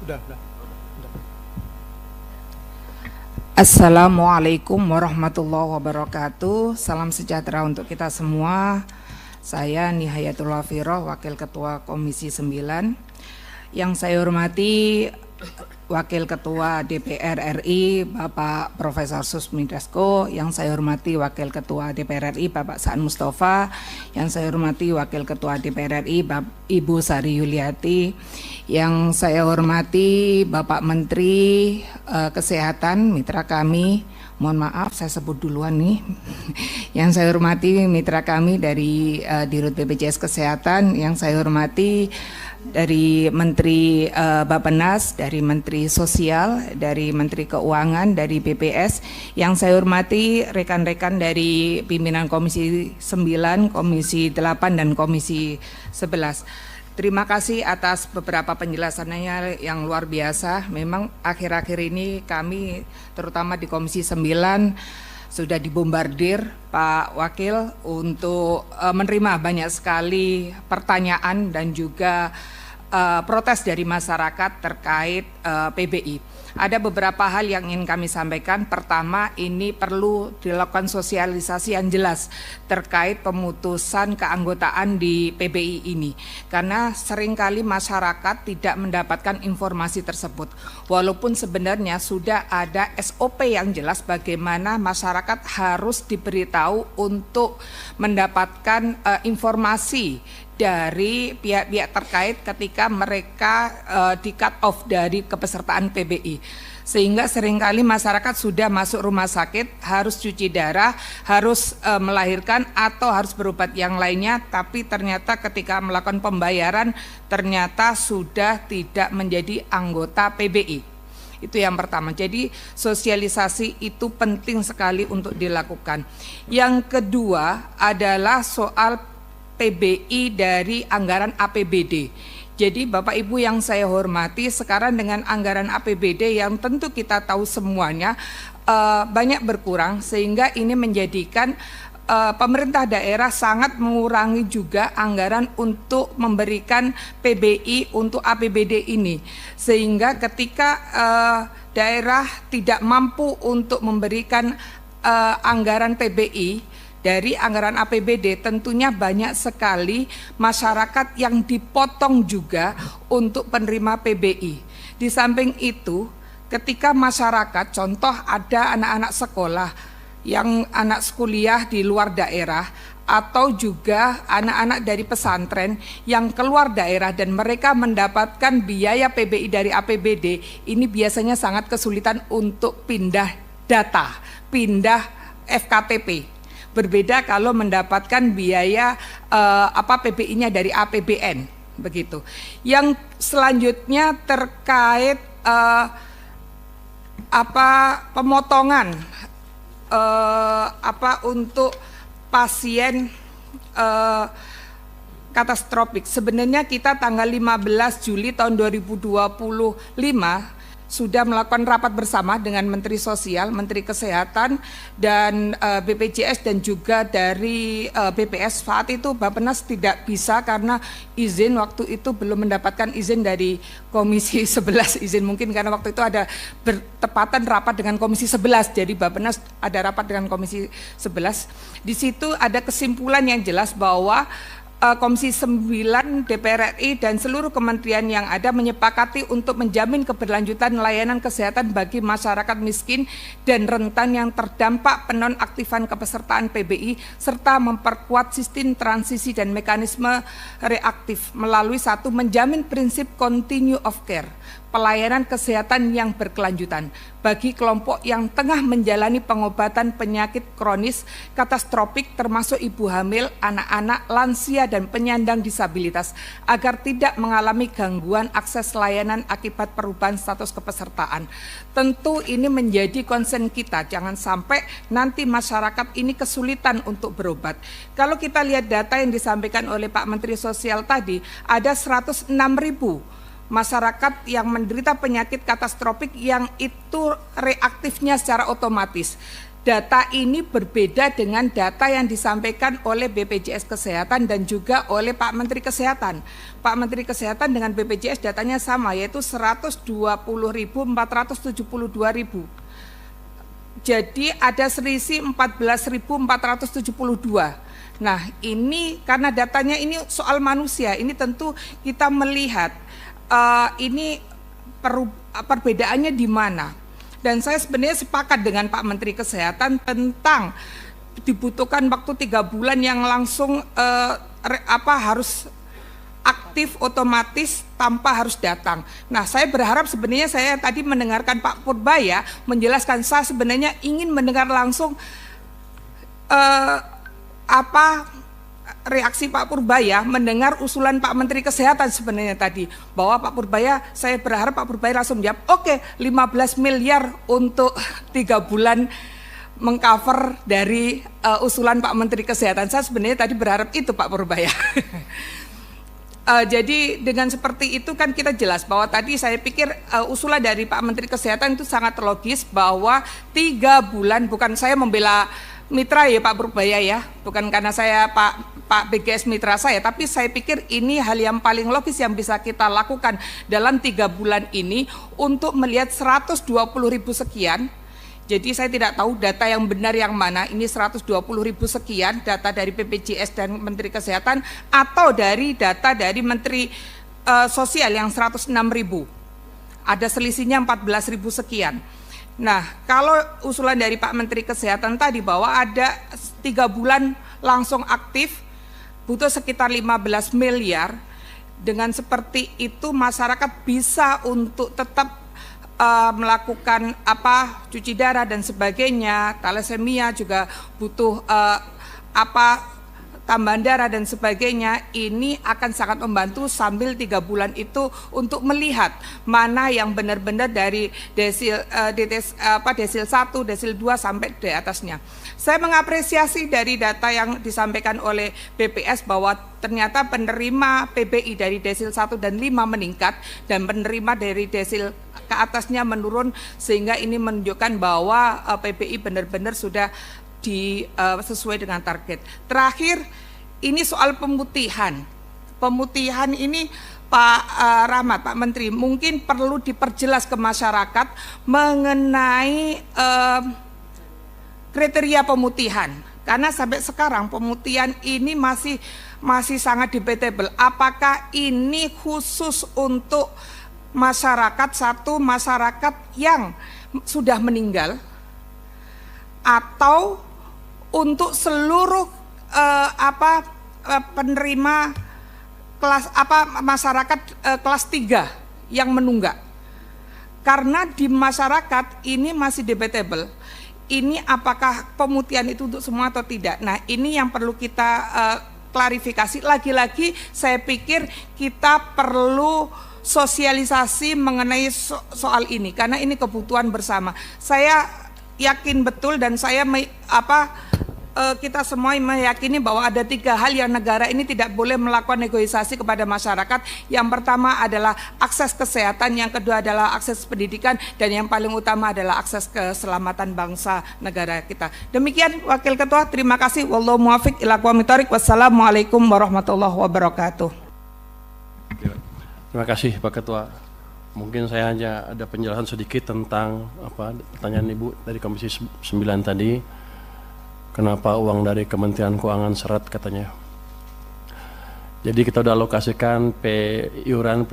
Udah. Assalamualaikum warahmatullahi wabarakatuh. Salam sejahtera untuk kita semua. Saya Nihayatul Wafiroh, Wakil Ketua Komisi 9. Yang saya hormati Wakil Ketua DPR RI Bapak Profesor Susmi Dasko, yang saya hormati Wakil Ketua DPR RI Bapak Saan Mustafa, yang saya hormati Wakil Ketua DPR RI Ibu Sari Yuliati, yang saya hormati Bapak Menteri Kesehatan, mitra kami. Mohon maaf saya sebut duluan nih. Yang saya hormati mitra kami dari Dirut BPJS Kesehatan, yang saya hormati dari Menteri Bappenas, dari Menteri Sosial, dari Menteri Keuangan, dari BPS, yang saya hormati rekan-rekan dari pimpinan Komisi 9, Komisi 8, dan Komisi 11. Terima kasih atas beberapa penjelasannya yang luar biasa. Memang akhir-akhir ini kami terutama di Komisi 9 sudah dibombardir Pak Wakil untuk menerima banyak sekali pertanyaan dan juga protes dari masyarakat terkait PBI. Ada beberapa hal yang ingin kami sampaikan. Pertama, ini perlu dilakukan sosialisasi yang jelas terkait pemutusan keanggotaan di PBI ini. Karena seringkali masyarakat tidak mendapatkan informasi tersebut. Walaupun sebenarnya sudah ada SOP yang jelas bagaimana masyarakat harus diberitahu untuk mendapatkan informasi dari pihak-pihak terkait ketika mereka di cut off dari kepesertaan PBI. Sehingga seringkali masyarakat sudah masuk rumah sakit, harus cuci darah, harus melahirkan atau harus berobat yang lainnya, tapi ternyata ketika melakukan pembayaran ternyata sudah tidak menjadi anggota PBI. Itu yang pertama. Jadi sosialisasi itu penting sekali untuk dilakukan. Yang kedua adalah soal PBI dari anggaran APBD. Jadi Bapak Ibu yang saya hormati, sekarang dengan anggaran APBD yang tentu kita tahu semuanya banyak berkurang, sehingga ini menjadikan pemerintah daerah sangat mengurangi juga anggaran untuk memberikan PBI untuk APBD ini. Sehingga ketika daerah tidak mampu untuk memberikan anggaran PBI dari anggaran APBD, tentunya banyak sekali masyarakat yang dipotong juga untuk penerima PBI. Di samping itu, ketika masyarakat, contoh ada anak-anak sekolah yang anak kuliah di luar daerah, atau juga anak-anak dari pesantren yang keluar daerah dan mereka mendapatkan biaya PBI dari APBD, ini biasanya sangat kesulitan untuk pindah data, pindah FKTP. Berbeda kalau mendapatkan biaya PBI-nya dari APBN, begitu. Yang selanjutnya terkait pemotongan untuk pasien katastrofik. Sebenarnya kita tanggal 15 Juli tahun 2025 sudah melakukan rapat bersama dengan Menteri Sosial, Menteri Kesehatan, dan BPJS dan juga dari BPS. Saat itu Bappenas tidak bisa karena izin waktu itu belum mendapatkan izin dari Komisi 11, izin mungkin karena waktu itu ada bertepatan rapat dengan Komisi 11, jadi Bappenas ada rapat dengan Komisi 11. Di situ ada kesimpulan yang jelas bahwa Komisi 9 DPR RI dan seluruh kementerian yang ada menyepakati untuk menjamin keberlanjutan layanan kesehatan bagi masyarakat miskin dan rentan yang terdampak penonaktifan kepesertaan PBI, serta memperkuat sistem transisi dan mekanisme reaktif melalui satu, menjamin prinsip continue of care, pelayanan kesehatan yang berkelanjutan bagi kelompok yang tengah menjalani pengobatan penyakit kronis katastrofik termasuk ibu hamil, anak-anak, lansia, dan penyandang disabilitas agar tidak mengalami gangguan akses layanan akibat perubahan status kepesertaan. Tentu ini menjadi concern kita, jangan sampai nanti masyarakat ini kesulitan untuk berobat. Kalau kita lihat data yang disampaikan oleh Pak Menteri Sosial tadi, ada 106.000 masyarakat yang menderita penyakit katastrofik yang itu reaktifnya secara otomatis. data ini berbeda dengan data yang disampaikan oleh BPJS Kesehatan dan juga oleh Pak Menteri Kesehatan. Pak Menteri Kesehatan dengan BPJS datanya sama, yaitu 120.472.000. Jadi ada selisih 14.472. Nah, ini karena datanya ini soal manusia, ini tentu kita melihat ini perbedaannya di mana. Dan saya sebenarnya sepakat dengan Pak Menteri Kesehatan tentang dibutuhkan waktu 3 bulan yang langsung harus aktif otomatis tanpa harus datang. Nah, saya berharap sebenarnya saya tadi mendengarkan Pak Purbaya menjelaskan, saya sebenarnya ingin mendengar langsung reaksi Pak Purbaya mendengar usulan Pak Menteri Kesehatan sebenarnya tadi, bahwa Pak Purbaya, saya berharap Pak Purbaya langsung menjawab, oke, 15 miliar untuk 3 bulan mengcover dari usulan Pak Menteri Kesehatan. Saya sebenarnya tadi berharap itu Pak Purbaya. Jadi dengan seperti itu kan kita jelas bahwa tadi saya pikir usulan dari Pak Menteri Kesehatan itu sangat logis, bahwa 3 bulan, bukan saya membela mitra ya Pak Purbaya ya, bukan karena saya Pak BGS mitra saya, tapi saya pikir ini hal yang paling logis yang bisa kita lakukan dalam 3 bulan ini untuk melihat 120.000 sekian. Jadi saya tidak tahu data yang benar yang mana, ini 120.000 sekian data dari BPJS dan Menteri Kesehatan atau dari data dari Menteri Sosial yang 106.000. Ada selisihnya 14.000 sekian. Nah, kalau usulan dari Pak Menteri Kesehatan tadi bahwa ada 3 bulan langsung aktif, butuh sekitar 15 miliar, dengan seperti itu masyarakat bisa untuk tetap melakukan cuci darah dan sebagainya, thalassemia juga butuh tambahan darah dan sebagainya. Ini akan sangat membantu sambil 3 bulan itu untuk melihat mana yang benar-benar dari desil 1, desil 2 sampai di atasnya. Saya mengapresiasi dari data yang disampaikan oleh BPS bahwa ternyata penerima PBI dari desil 1 dan 5 meningkat dan penerima dari desil ke atasnya menurun, sehingga ini menunjukkan bahwa PBI benar-benar sudah sesuai dengan target. Terakhir, ini soal pemutihan. Pemutihan ini Pak Rahmat, Pak Menteri, mungkin perlu diperjelas ke masyarakat mengenai kriteria pemutihan. Karena sampai sekarang pemutihan ini masih sangat debatable. Apakah ini khusus untuk masyarakat, satu masyarakat yang sudah meninggal, atau untuk seluruh penerima kelas masyarakat kelas 3 yang menunggak. Karena di masyarakat ini masih debatable. Ini apakah pemutihan itu untuk semua atau tidak. Nah, ini yang perlu kita klarifikasi. Lagi-lagi saya pikir kita perlu sosialisasi mengenai soal ini, karena ini kebutuhan bersama. Saya yakin betul dan kita semua meyakini bahwa ada 3 hal yang negara ini tidak boleh melakukan negosiasi kepada masyarakat. Yang pertama adalah akses kesehatan, yang kedua adalah akses pendidikan, dan yang paling utama adalah akses keselamatan bangsa negara kita. Demikian Wakil Ketua, terima kasih. Wallahu muwaffiq ila aqwamit thoriq. Wassalamualaikum warahmatullahi wabarakatuh. Terima kasih Pak Ketua. Mungkin saya hanya ada penjelasan sedikit tentang pertanyaan Ibu dari Komisi 9 tadi. Kenapa uang dari Kementerian Keuangan seret katanya. Jadi kita sudah alokasikan iuran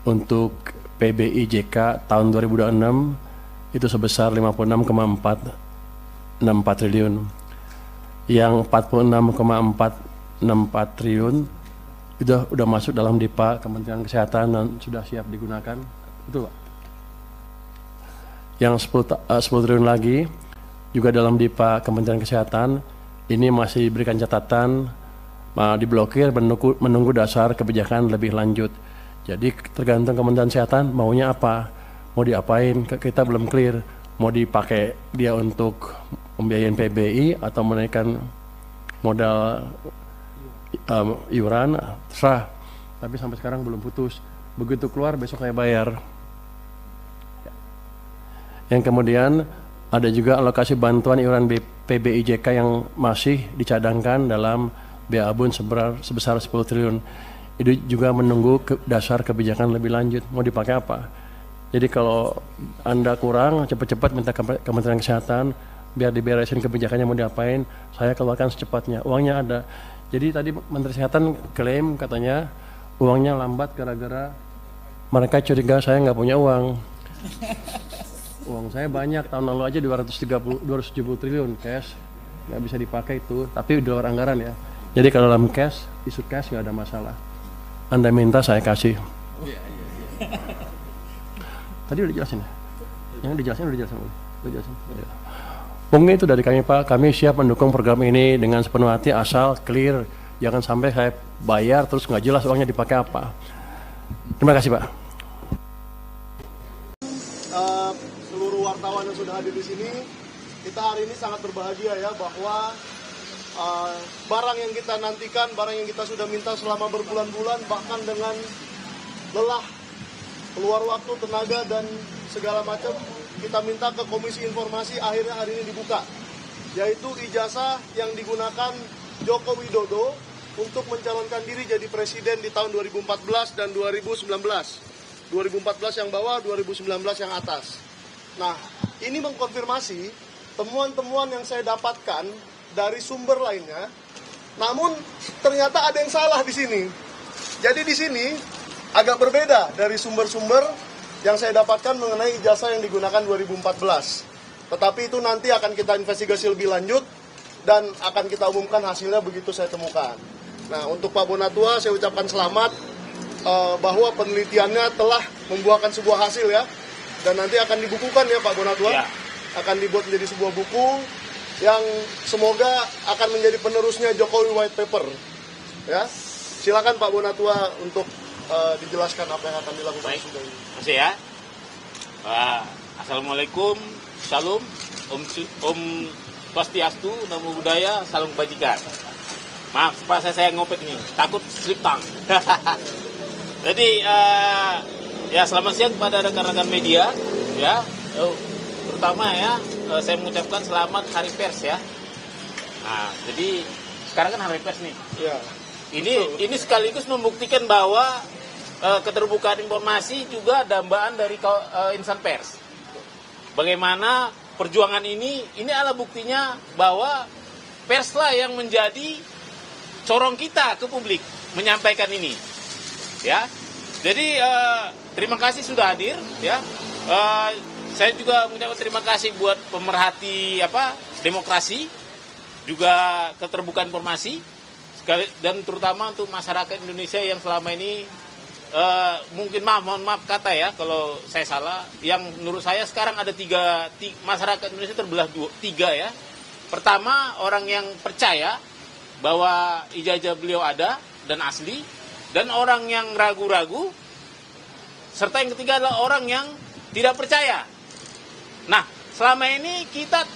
untuk PBI JK tahun 2026 itu sebesar 56,464 triliun. Yang 46,464 triliun sudah masuk dalam DIPA Kementerian Kesehatan dan sudah siap digunakan. Betul Pak? Yang 10 triliun lagi juga dalam DIPA Kementerian Kesehatan, ini masih diberikan catatan diblokir menunggu dasar kebijakan lebih lanjut. Jadi tergantung Kementerian Kesehatan maunya apa, mau diapain, kita belum clear. Mau dipakai dia untuk membiayain PBI atau menaikkan modal iuran, terserah. Tapi sampai sekarang belum putus. Begitu keluar besok saya bayar. Yang kemudian Ada juga alokasi bantuan iuran PBIJK yang masih dicadangkan dalam BABUN sebesar 10 triliun. Itu juga menunggu dasar kebijakan lebih lanjut. Mau dipakai apa? Jadi kalau Anda kurang, cepat-cepat minta ke Kementerian Kesehatan, biar diberesin kebijakannya mau diapain, saya keluarkan secepatnya. Uangnya ada. Jadi tadi Menteri Kesehatan klaim katanya uangnya lambat gara-gara mereka curiga saya nggak punya uang. Uang saya banyak, tahun lalu aja 270 triliun cash. Nggak bisa dipakai itu, tapi di luar anggaran ya. Jadi kalau dalam cash, isu cash nggak ada masalah. Anda minta saya kasih. Tadi udah jelasin ya? Yang dijelasin udah jelasin. Ya. Mungkin itu dari kami Pak. Kami siap mendukung program ini dengan sepenuh hati asal clear. Jangan sampai saya bayar terus nggak jelas uangnya dipakai apa. Terima kasih Pak. Seluruh wartawan yang sudah hadir di sini, kita hari ini sangat berbahagia ya bahwa barang yang kita nantikan, barang yang kita sudah minta selama berbulan-bulan, bahkan dengan lelah, keluar waktu, tenaga, dan segala macam, kita minta ke Komisi Informasi, akhirnya hari ini dibuka, yaitu ijazah yang digunakan Joko Widodo untuk mencalonkan diri jadi presiden di tahun 2014 dan 2019. 2014 yang bawah, 2019 yang atas. Nah, ini mengkonfirmasi temuan-temuan yang saya dapatkan dari sumber lainnya, namun ternyata ada yang salah di sini. Jadi di sini agak berbeda dari sumber-sumber yang saya dapatkan mengenai ijazah yang digunakan 2014. Tetapi itu nanti akan kita investigasi lebih lanjut dan akan kita umumkan hasilnya begitu saya temukan. Nah, untuk Pak Bonatua saya ucapkan selamat bahwa penelitiannya telah membuahkan sebuah hasil ya. Dan nanti akan dibukukan ya Pak Bonatua. Ya. Akan dibuat menjadi sebuah buku yang semoga akan menjadi penerusnya Jokowi White Paper. Ya, silakan Pak Bonatua untuk dijelaskan apa yang akan dilakukan. Baik, terima kasih ya. Assalamualaikum, Shalom, Om Swastiastu, Namo Buddhaya, Salam Kebajikan. Maaf, Pak, saya ngopet nih, takut slip tang. Jadi, ya selamat siang kepada rekan-rekan media, ya. Terutama ya, saya mengucapkan selamat Hari Pers ya. Nah, jadi sekarang kan Hari Pers nih. Ya. Ini sekaligus membuktikan bahwa keterbukaan informasi juga dambaan dari insan pers. Bagaimana perjuangan ini adalah buktinya bahwa perslah yang menjadi corong kita ke publik menyampaikan ini. Ya. Jadi terima kasih sudah hadir ya. Saya juga mengucapkan terima kasih buat pemerhati demokrasi, juga keterbukaan informasi, dan terutama untuk masyarakat Indonesia yang selama ini mungkin mohon maaf kata ya kalau saya salah. Yang menurut saya sekarang ada tiga masyarakat Indonesia terbelah tiga ya. Pertama, orang yang percaya bahwa ijazah beliau ada dan asli, dan orang yang ragu-ragu, serta yang ketiga adalah orang yang tidak percaya. Nah, selama ini kita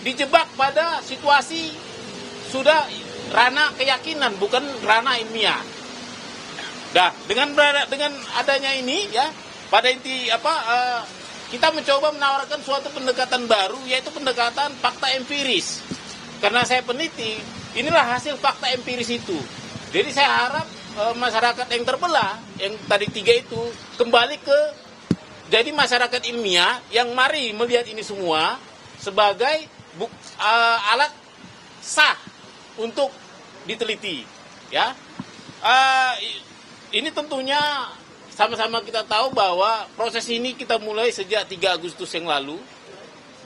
dijebak pada situasi sudah ranah keyakinan, bukan ranah ilmiah. Nah, dengan adanya ini ya, pada inti kita mencoba menawarkan suatu pendekatan baru, yaitu pendekatan fakta empiris. Karena saya peneliti, inilah hasil fakta empiris itu. Jadi saya harap masyarakat yang terbelah, yang tadi tiga itu, kembali ke jadi masyarakat ilmiah yang mari melihat ini semua sebagai alat sah untuk diteliti. Ya, ini tentunya sama-sama kita tahu bahwa proses ini kita mulai sejak 3 Agustus yang lalu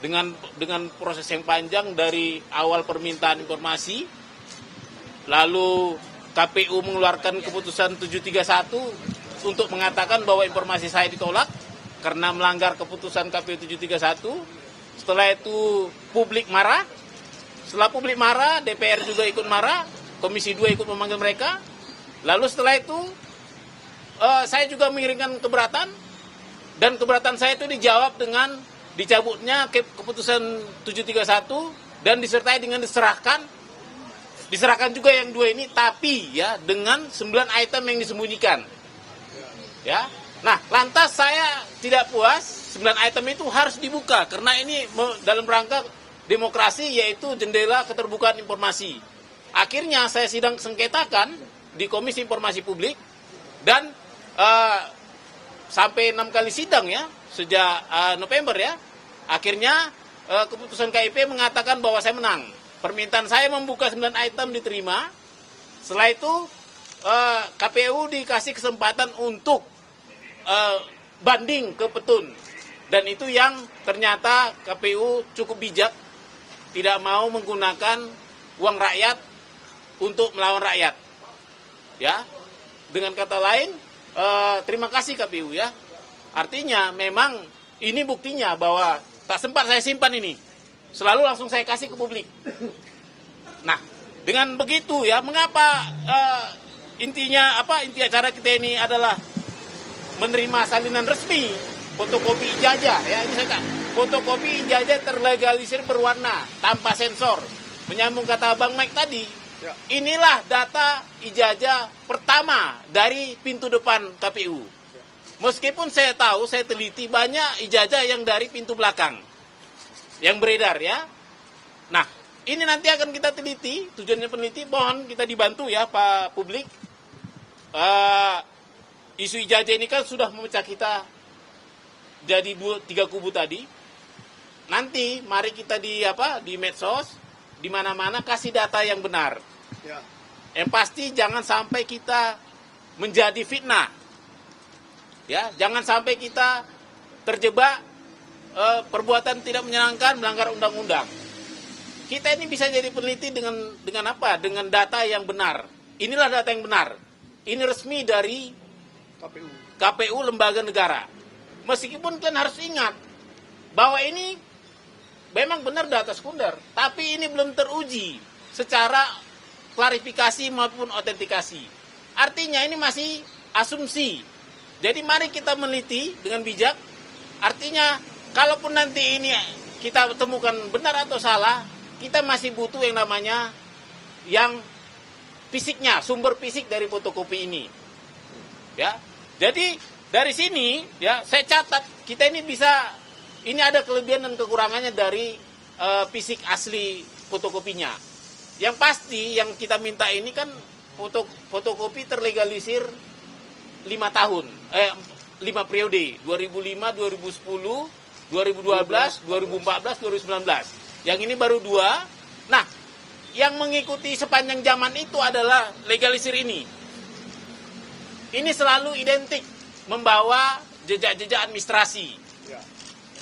dengan proses yang panjang dari awal permintaan informasi, lalu KPU mengeluarkan keputusan 731 untuk mengatakan bahwa informasi saya ditolak karena melanggar keputusan KPU 731. Setelah itu publik marah. Setelah publik marah, DPR juga ikut marah, Komisi 2 ikut memanggil mereka. Lalu setelah itu saya juga mengirimkan keberatan, dan keberatan saya itu dijawab dengan dicabutnya keputusan 731 dan disertai dengan diserahkan juga yang 2 ini, tapi ya dengan 9 item yang disembunyikan. Ya. Nah, lantas saya tidak puas, 9 item itu harus dibuka karena ini dalam rangka demokrasi, yaitu jendela keterbukaan informasi. Akhirnya saya sidang sengketakan di Komisi Informasi Publik dan sampai 6 kali sidang ya sejak November ya. Akhirnya keputusan KIP mengatakan bahwa saya menang. Permintaan saya membuka 9 item diterima. Setelah itu KPU dikasih kesempatan untuk banding ke petun. Dan itu yang ternyata KPU cukup bijak, tidak mau menggunakan uang rakyat untuk melawan rakyat. Ya, dengan kata lain, terima kasih KPU ya. Artinya memang ini buktinya bahwa tak sempat saya simpan ini, selalu langsung saya kasih ke publik. Nah, dengan begitu ya, mengapa intinya cara kita ini adalah menerima salinan resmi fotokopi ijazah ya, ini saya fotokopi ijazah terlegalisir berwarna tanpa sensor. Menyambung kata Bang Mike tadi, inilah data ijazah pertama dari pintu depan KPU. Meskipun saya tahu, saya teliti banyak ijazah yang dari pintu belakang yang beredar ya. Nah, ini nanti akan kita teliti, tujuannya peneliti, mohon kita dibantu ya Pak Publik. Isu ijazah ini kan sudah memecah kita jadi 3 kubu tadi. Nanti mari kita di medsos, di mana-mana kasih data yang benar. Ya. Yang pasti jangan sampai kita menjadi fitnah. Ya, jangan sampai kita terjebak perbuatan tidak menyenangkan, melanggar undang-undang. Kita ini bisa jadi peneliti dengan apa? Dengan data yang benar. Inilah data yang benar. Ini resmi dari KPU lembaga negara. Meskipun kalian harus ingat bahwa ini memang benar data sekunder, tapi ini belum teruji secara klarifikasi maupun autentikasi. Artinya ini masih asumsi. Jadi mari kita meneliti dengan bijak. Artinya kalaupun nanti ini kita temukan benar atau salah, kita masih butuh yang namanya yang fisiknya, sumber fisik dari fotokopi ini. Ya. Jadi dari sini ya saya catat kita ini ini ada kelebihan dan kekurangannya dari fisik asli fotokopinya. Yang pasti yang kita minta ini kan fotokopi terlegalisir 5 tahun, 5 periode, 2005, 2010, 2012, 2014, 2019. Yang ini baru 2. Nah, yang mengikuti sepanjang zaman itu adalah legalisir ini. Ini selalu identik membawa jejak-jejak administrasi.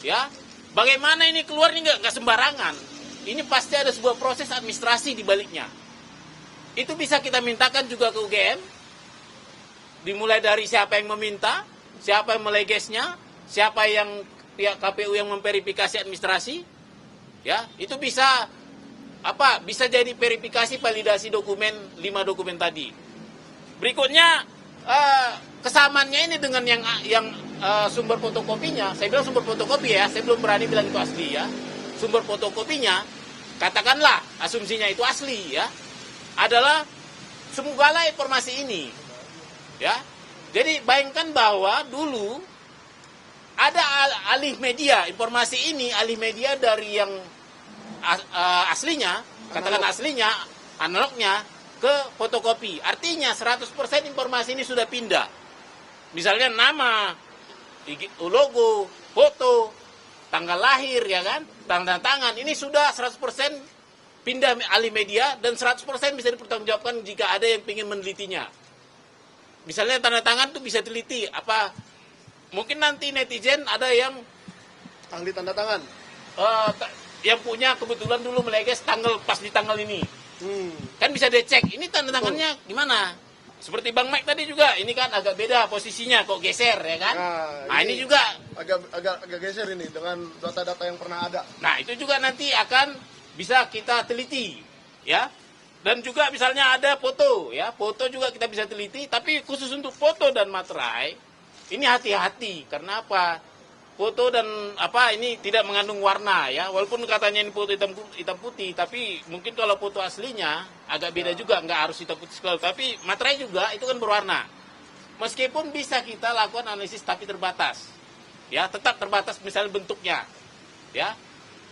Ya, bagaimana ini keluar ini nggak sembarangan. Ini pasti ada sebuah proses administrasi di baliknya. Itu bisa kita mintakan juga ke UGM. Dimulai dari siapa yang meminta, siapa yang melegesnya, siapa yang pihak KPU yang memverifikasi administrasi. Ya, itu bisa bisa jadi verifikasi validasi dokumen 5 dokumen tadi. Berikutnya kesamaannya ini dengan yang sumber fotokopinya, saya bilang sumber fotokopi ya, saya belum berani bilang itu asli ya. Sumber fotokopinya, katakanlah asumsinya itu asli ya, adalah semogalah informasi ini ya. Jadi bayangkan bahwa dulu ada alih media, informasi ini alih media dari yang aslinya, katakan aslinya, analognya, ke fotokopi. Artinya 100% informasi ini sudah pindah. Misalnya nama, logo, foto, tanggal lahir ya kan, tanda tangan, ini sudah 100% pindah alih media dan 100% bisa dipertanggungjawabkan jika ada yang ingin menelitinya. Misalnya tanda tangan itu bisa teliti mungkin nanti netizen ada yang Ahli tanda tangan. Yang punya kebetulan dulu meleges pas di tanggal ini. Kan bisa dicek, ini tanda tangannya gimana? Seperti Bang Mike tadi juga, ini kan agak beda posisinya, kok geser ya kan? Nah ini juga agak geser ini dengan data-data yang pernah ada. Nah itu juga nanti akan bisa kita teliti, ya. Dan juga misalnya ada foto, ya, foto juga kita bisa teliti. Tapi khusus untuk foto dan materai, ini hati-hati. Karena apa? Foto dan ini tidak mengandung warna ya, walaupun katanya ini foto hitam putih, tapi mungkin kalau foto aslinya agak beda juga, nggak harus hitam putih sekali, tapi materai juga itu kan berwarna. Meskipun bisa kita lakukan analisis tapi terbatas. ya tetap terbatas misalnya bentuknya, ya.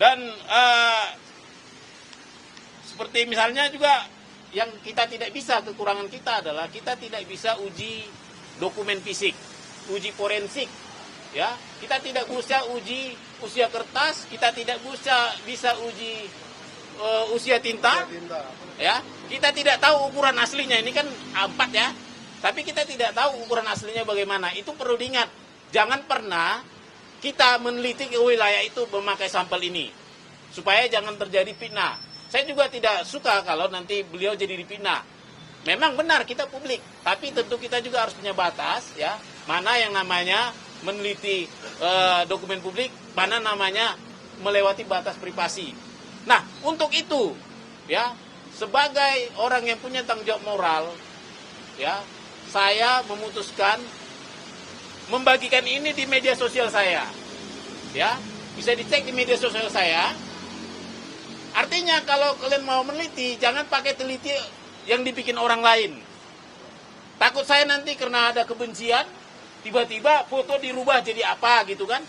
Dan seperti misalnya juga yang kita tidak bisa, kekurangan kita adalah kita tidak bisa uji dokumen fisik, uji forensik, ya. Kita tidak bisa uji usia kertas, kita tidak bisa uji usia tinta, ya. Kita tidak tahu ukuran aslinya, ini kan 4 ya. Tapi kita tidak tahu ukuran aslinya bagaimana. Itu perlu diingat. Jangan pernah kita meneliti ke wilayah itu memakai sampel ini. Supaya jangan terjadi fitnah. Saya juga tidak suka kalau nanti beliau jadi dipitnah. Memang benar kita publik, tapi tentu kita juga harus punya batas, ya. Mana yang namanya meneliti dokumen publik, mana namanya melewati batas privasi. Nah, untuk itu, ya, sebagai orang yang punya tanggung jawab moral, ya, saya memutuskan membagikan ini di media sosial saya, ya, bisa dicek di media sosial saya. Artinya kalau kalian mau meneliti, jangan pakai teliti yang dibikin orang lain. Takut saya nanti karena ada kebencian, tiba-tiba foto dirubah jadi apa gitu kan.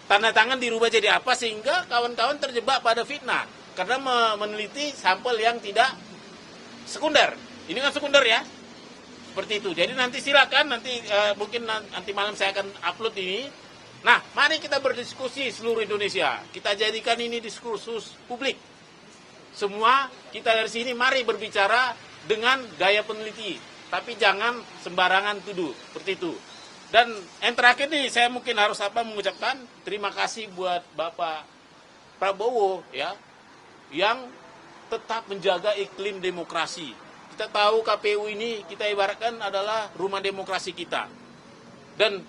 Tanda tangan dirubah jadi apa sehingga kawan-kawan terjebak pada fitnah. Karena meneliti sampel yang tidak sekunder. Ini kan sekunder ya. Seperti itu. Jadi nanti silakan, nanti mungkin nanti malam saya akan upload ini. Nah, mari kita berdiskusi seluruh Indonesia. Kita jadikan ini diskursus publik. Semua kita dari sini mari berbicara dengan gaya peneliti. Tapi jangan sembarangan tuduh. Seperti itu. Dan yang terakhir nih, saya mungkin harus mengucapkan terima kasih buat Bapak Prabowo, ya, yang tetap menjaga iklim demokrasi. Kita tahu KPU ini kita ibaratkan adalah rumah demokrasi kita. Dan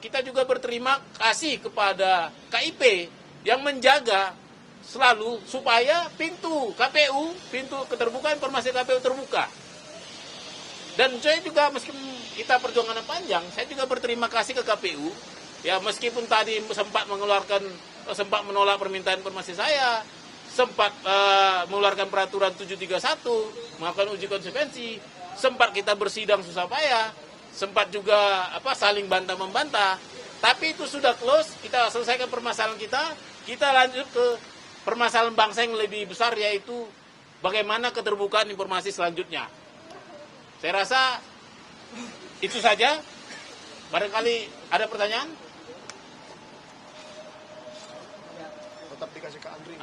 kita juga berterima kasih kepada KIP yang menjaga selalu supaya pintu KPU, pintu keterbukaan informasi KPU terbuka. Dan saya juga meskipun kita perjuangan panjang, saya juga berterima kasih ke KPU. Ya, meskipun tadi sempat menolak permintaan informasi saya, sempat mengeluarkan peraturan 731, melakukan uji konsekuensi, sempat kita bersidang susah payah, sempat juga saling bantah-membantah. Tapi itu sudah close, kita selesaikan permasalahan kita lanjut ke permasalahan bangsa yang lebih besar, yaitu bagaimana keterbukaan informasi selanjutnya. Saya rasa itu saja. Barangkali ada pertanyaan? Tetap dikasih ke Andri.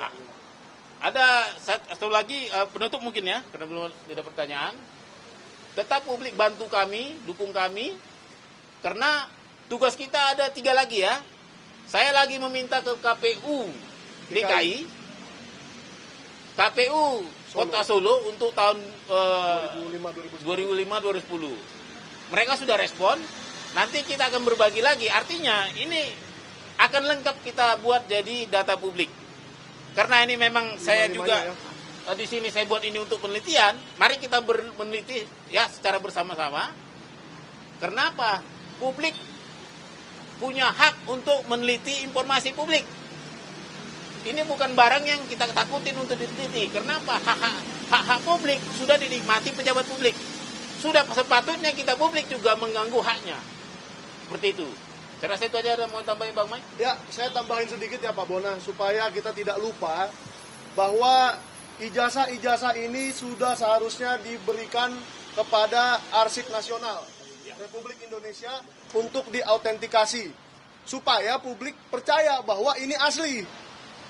Ada satu lagi penutup mungkin ya, karena belum ada pertanyaan. Tetap publik bantu kami, dukung kami, karena tugas kita ada 3 lagi ya. Saya lagi meminta ke KPU DKI, KPU Kota Solo untuk tahun 2005-2010. Mereka sudah respon, nanti kita akan berbagi lagi. Artinya ini akan lengkap kita buat jadi data publik. Karena ini memang saya juga di sini saya buat ini untuk penelitian. Mari kita meneliti ya secara bersama-sama. Kenapa? Publik punya hak untuk meneliti informasi publik. Ini bukan barang yang kita takutin untuk diteliti. Kenapa? Hak publik sudah dinikmati pejabat publik. Sudah sepatutnya kita publik juga mengganggu haknya. Seperti itu. Saya rasa itu aja. Ada mau tambahin Bang Mai? Ya, saya tambahin sedikit ya Pak Bona, supaya kita tidak lupa bahwa ijazah-ijazah ini sudah seharusnya diberikan kepada Arsip Nasional Republik Indonesia untuk diautentikasi. Supaya publik percaya bahwa ini asli.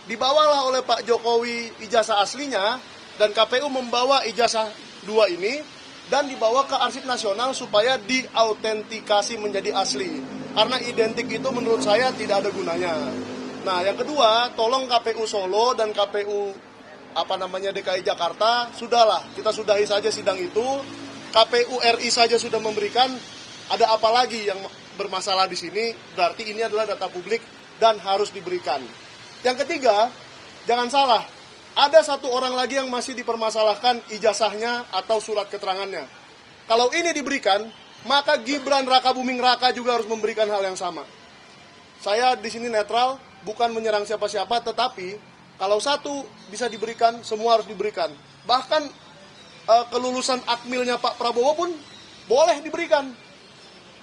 Dibawalah oleh Pak Jokowi ijazah aslinya, dan KPU membawa ijazah 2 ini, dan dibawa ke Arsip Nasional supaya diautentikasi menjadi asli. Karena identik itu menurut saya tidak ada gunanya. Nah, yang kedua, tolong KPU Solo dan KPU DKI Jakarta, sudahlah, kita sudahi saja sidang itu. KPU RI saja sudah memberikan, ada apa lagi yang bermasalah di sini? Berarti ini adalah data publik dan harus diberikan. Yang ketiga, jangan salah, ada 1 orang lagi yang masih dipermasalahkan ijazahnya atau surat keterangannya. Kalau ini diberikan, maka Gibran Rakabuming Raka juga harus memberikan hal yang sama. Saya di sini netral, bukan menyerang siapa-siapa, tetapi kalau satu bisa diberikan, semua harus diberikan. Bahkan kelulusan akmilnya Pak Prabowo pun boleh diberikan.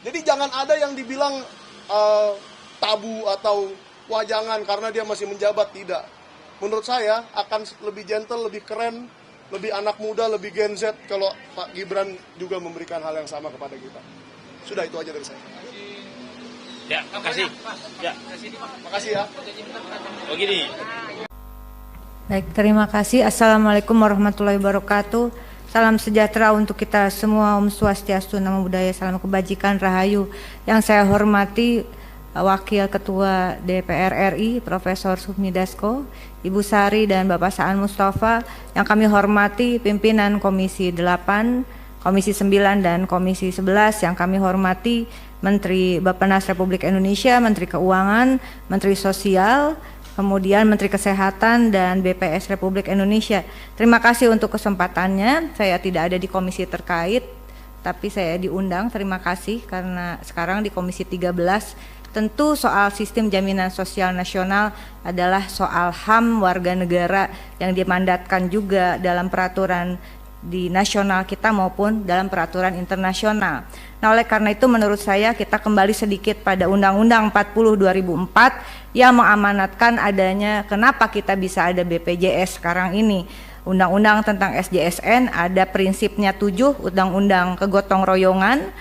Jadi jangan ada yang dibilang tabu atau wajangan karena dia masih menjabat, tidak. Menurut saya akan lebih gentle, lebih keren, lebih anak muda, lebih Gen Z kalau Pak Gibran juga memberikan hal yang sama kepada kita. Sudah, itu aja dari saya. Ya, makasih. Ya, Makasih ya. begini. Baik, terima kasih. Assalamualaikum warahmatullahi wabarakatuh. Salam sejahtera untuk kita semua. Om Swastiastu, Namo Buddhaya, salam kebajikan, rahayu. Yang saya hormati Wakil Ketua DPR RI Profesor Sufmi Dasko, Ibu Sari dan Bapak Saan Mustafa. Yang kami hormati pimpinan Komisi 8, Komisi 9 dan Komisi 11. Yang kami hormati Menteri Bappenas Republik Indonesia, Menteri Keuangan, Menteri Sosial, kemudian Menteri Kesehatan dan BPS Republik Indonesia. Terima kasih untuk kesempatannya. Saya tidak ada di komisi terkait, tapi saya diundang. Terima kasih karena sekarang di Komisi 13 tentu soal sistem jaminan sosial nasional adalah soal HAM warga negara yang dimandatkan juga dalam peraturan di nasional kita maupun dalam peraturan internasional. Nah, oleh karena itu menurut saya kita kembali sedikit pada Undang-Undang 40 2004 yang mengamanatkan adanya kenapa kita bisa ada BPJS sekarang ini. Undang-undang tentang SJSN ada prinsipnya 7, Undang-Undang kegotong royongan,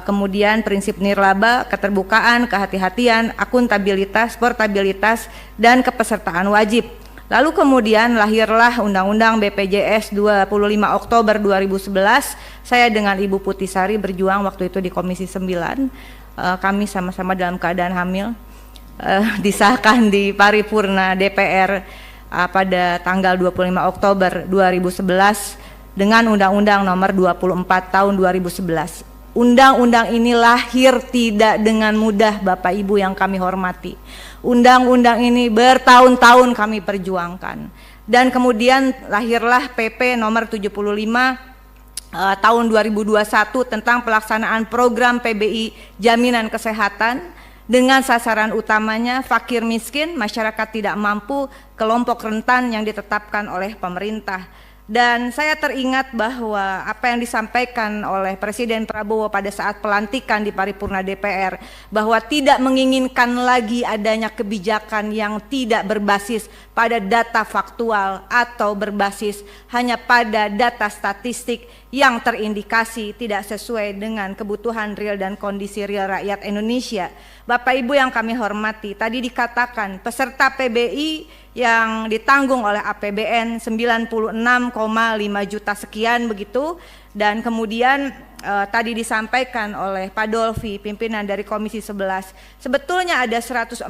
kemudian prinsip nirlaba, keterbukaan, kehati-hatian, akuntabilitas, portabilitas, dan kepesertaan wajib. Lalu kemudian lahirlah Undang-Undang BPJS 25 Oktober 2011. Saya dengan Ibu Putisari berjuang waktu itu di Komisi 9. Kami sama-sama dalam keadaan hamil. Disahkan di paripurna DPR pada tanggal 25 Oktober 2011 dengan Undang-Undang nomor 24 tahun 2011. Undang-undang ini lahir tidak dengan mudah, Bapak Ibu yang kami hormati. Undang-undang ini bertahun-tahun kami perjuangkan. Dan kemudian lahirlah PP nomor 75 tahun 2021 tentang pelaksanaan program PBI Jaminan Kesehatan dengan sasaran utamanya fakir miskin, masyarakat tidak mampu, kelompok rentan yang ditetapkan oleh pemerintah. Dan saya teringat bahwa apa yang disampaikan oleh Presiden Prabowo pada saat pelantikan di paripurna DPR, bahwa tidak menginginkan lagi adanya kebijakan yang tidak berbasis pada data faktual atau berbasis hanya pada data statistik yang terindikasi tidak sesuai dengan kebutuhan real dan kondisi real rakyat Indonesia. Bapak Ibu yang kami hormati, tadi dikatakan peserta PBI yang ditanggung oleh APBN 96,5 juta sekian begitu, dan kemudian tadi disampaikan oleh Pak Dolfi, pimpinan dari Komisi 11, sebetulnya ada 146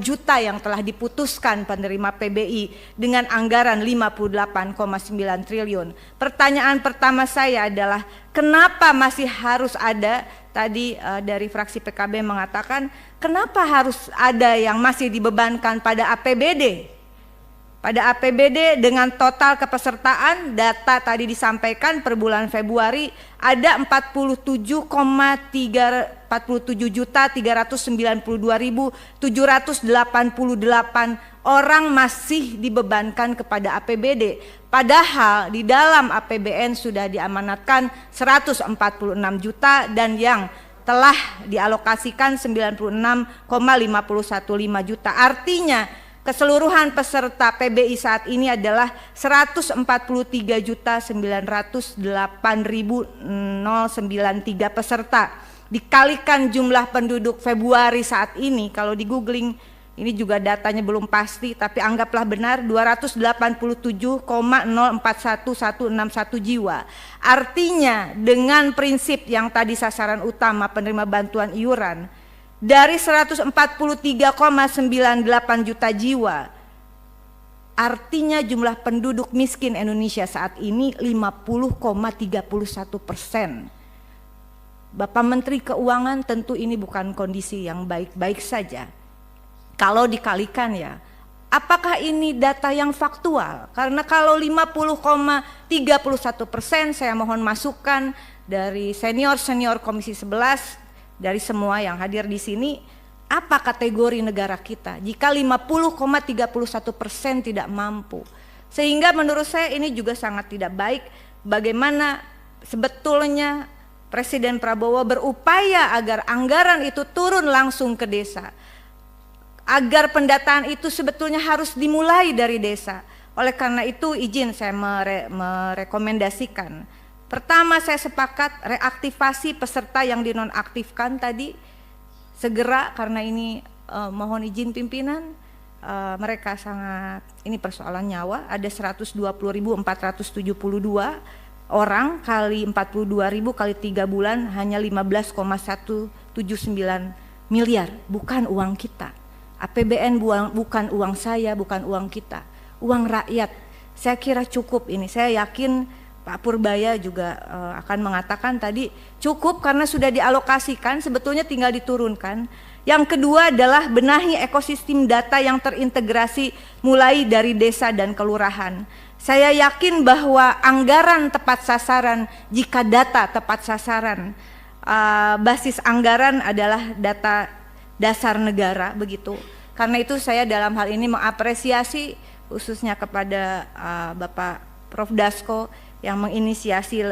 juta yang telah diputuskan penerima PBI dengan anggaran 58,9 triliun. Pertanyaan pertama saya adalah kenapa masih harus ada, tadi dari fraksi PKB mengatakan kenapa harus ada yang masih dibebankan pada APBD? Pada APBD dengan total kepesertaan data tadi disampaikan per bulan Februari ada 47.392.788 orang masih dibebankan kepada APBD. Padahal di dalam APBN sudah diamanatkan 146 juta dan yang telah dialokasikan 96,515 juta. Artinya keseluruhan peserta PBI saat ini adalah 143.908.093 peserta. Dikalikan jumlah penduduk Februari saat ini, kalau di googling, ini juga datanya belum pasti, tapi anggaplah benar 287,041161 jiwa. Artinya dengan prinsip yang tadi sasaran utama penerima bantuan iuran, dari 143,98 juta jiwa, artinya jumlah penduduk miskin Indonesia saat ini 50,31%. Bapak Menteri Keuangan, tentu ini bukan kondisi yang baik-baik saja. Kalau dikalikan ya, apakah ini data yang faktual? Karena kalau 50,31%, saya mohon masukan dari senior-senior Komisi 11, dari semua yang hadir di sini, apa kategori negara kita jika 50,31% tidak mampu? Sehingga menurut saya ini juga sangat tidak baik. Bagaimana sebetulnya Presiden Prabowo berupaya agar anggaran itu turun langsung ke desa. Agar pendataan itu sebetulnya harus dimulai dari desa. Oleh karena itu izin saya merekomendasikan. Pertama, saya sepakat reaktivasi peserta yang dinonaktifkan tadi segera, karena ini mohon izin pimpinan, mereka sangat, ini persoalan nyawa. Ada 120.472 orang kali 42.000 kali 3 bulan hanya 15,179 miliar, bukan uang kita. APBN bukan uang saya, bukan uang kita, uang rakyat. Saya kira cukup ini. Saya yakin Pak Purbaya juga akan mengatakan tadi cukup karena sudah dialokasikan, sebetulnya tinggal diturunkan. Yang kedua adalah benahi ekosistem data yang terintegrasi mulai dari desa dan kelurahan. Saya yakin bahwa anggaran tepat sasaran, jika data tepat sasaran, basis anggaran adalah data dasar negara, begitu. Karena itu saya dalam hal ini mengapresiasi khususnya kepada Bapak Prof. Dasko yang menginisiasi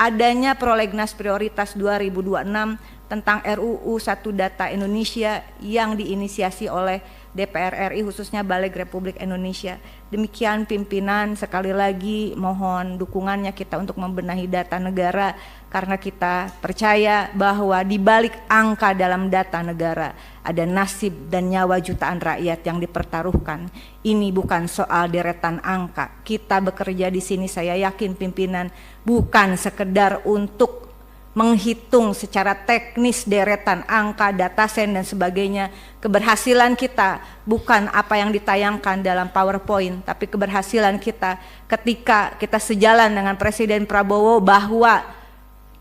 adanya prolegnas prioritas 2026 tentang RUU 1 Data Indonesia yang diinisiasi oleh DPR RI, khususnya Balik Republik Indonesia. Demikian pimpinan, sekali lagi mohon dukungannya kita untuk membenahi data negara, karena kita percaya bahwa di balik angka dalam data negara ada nasib dan nyawa jutaan rakyat yang dipertaruhkan. Ini bukan soal deretan angka. Kita bekerja di sini, saya yakin pimpinan, bukan sekedar untuk menghitung secara teknis deretan angka, dataset dan sebagainya. Keberhasilan kita bukan apa yang ditayangkan dalam PowerPoint, tapi keberhasilan kita ketika kita sejalan dengan Presiden Prabowo bahwa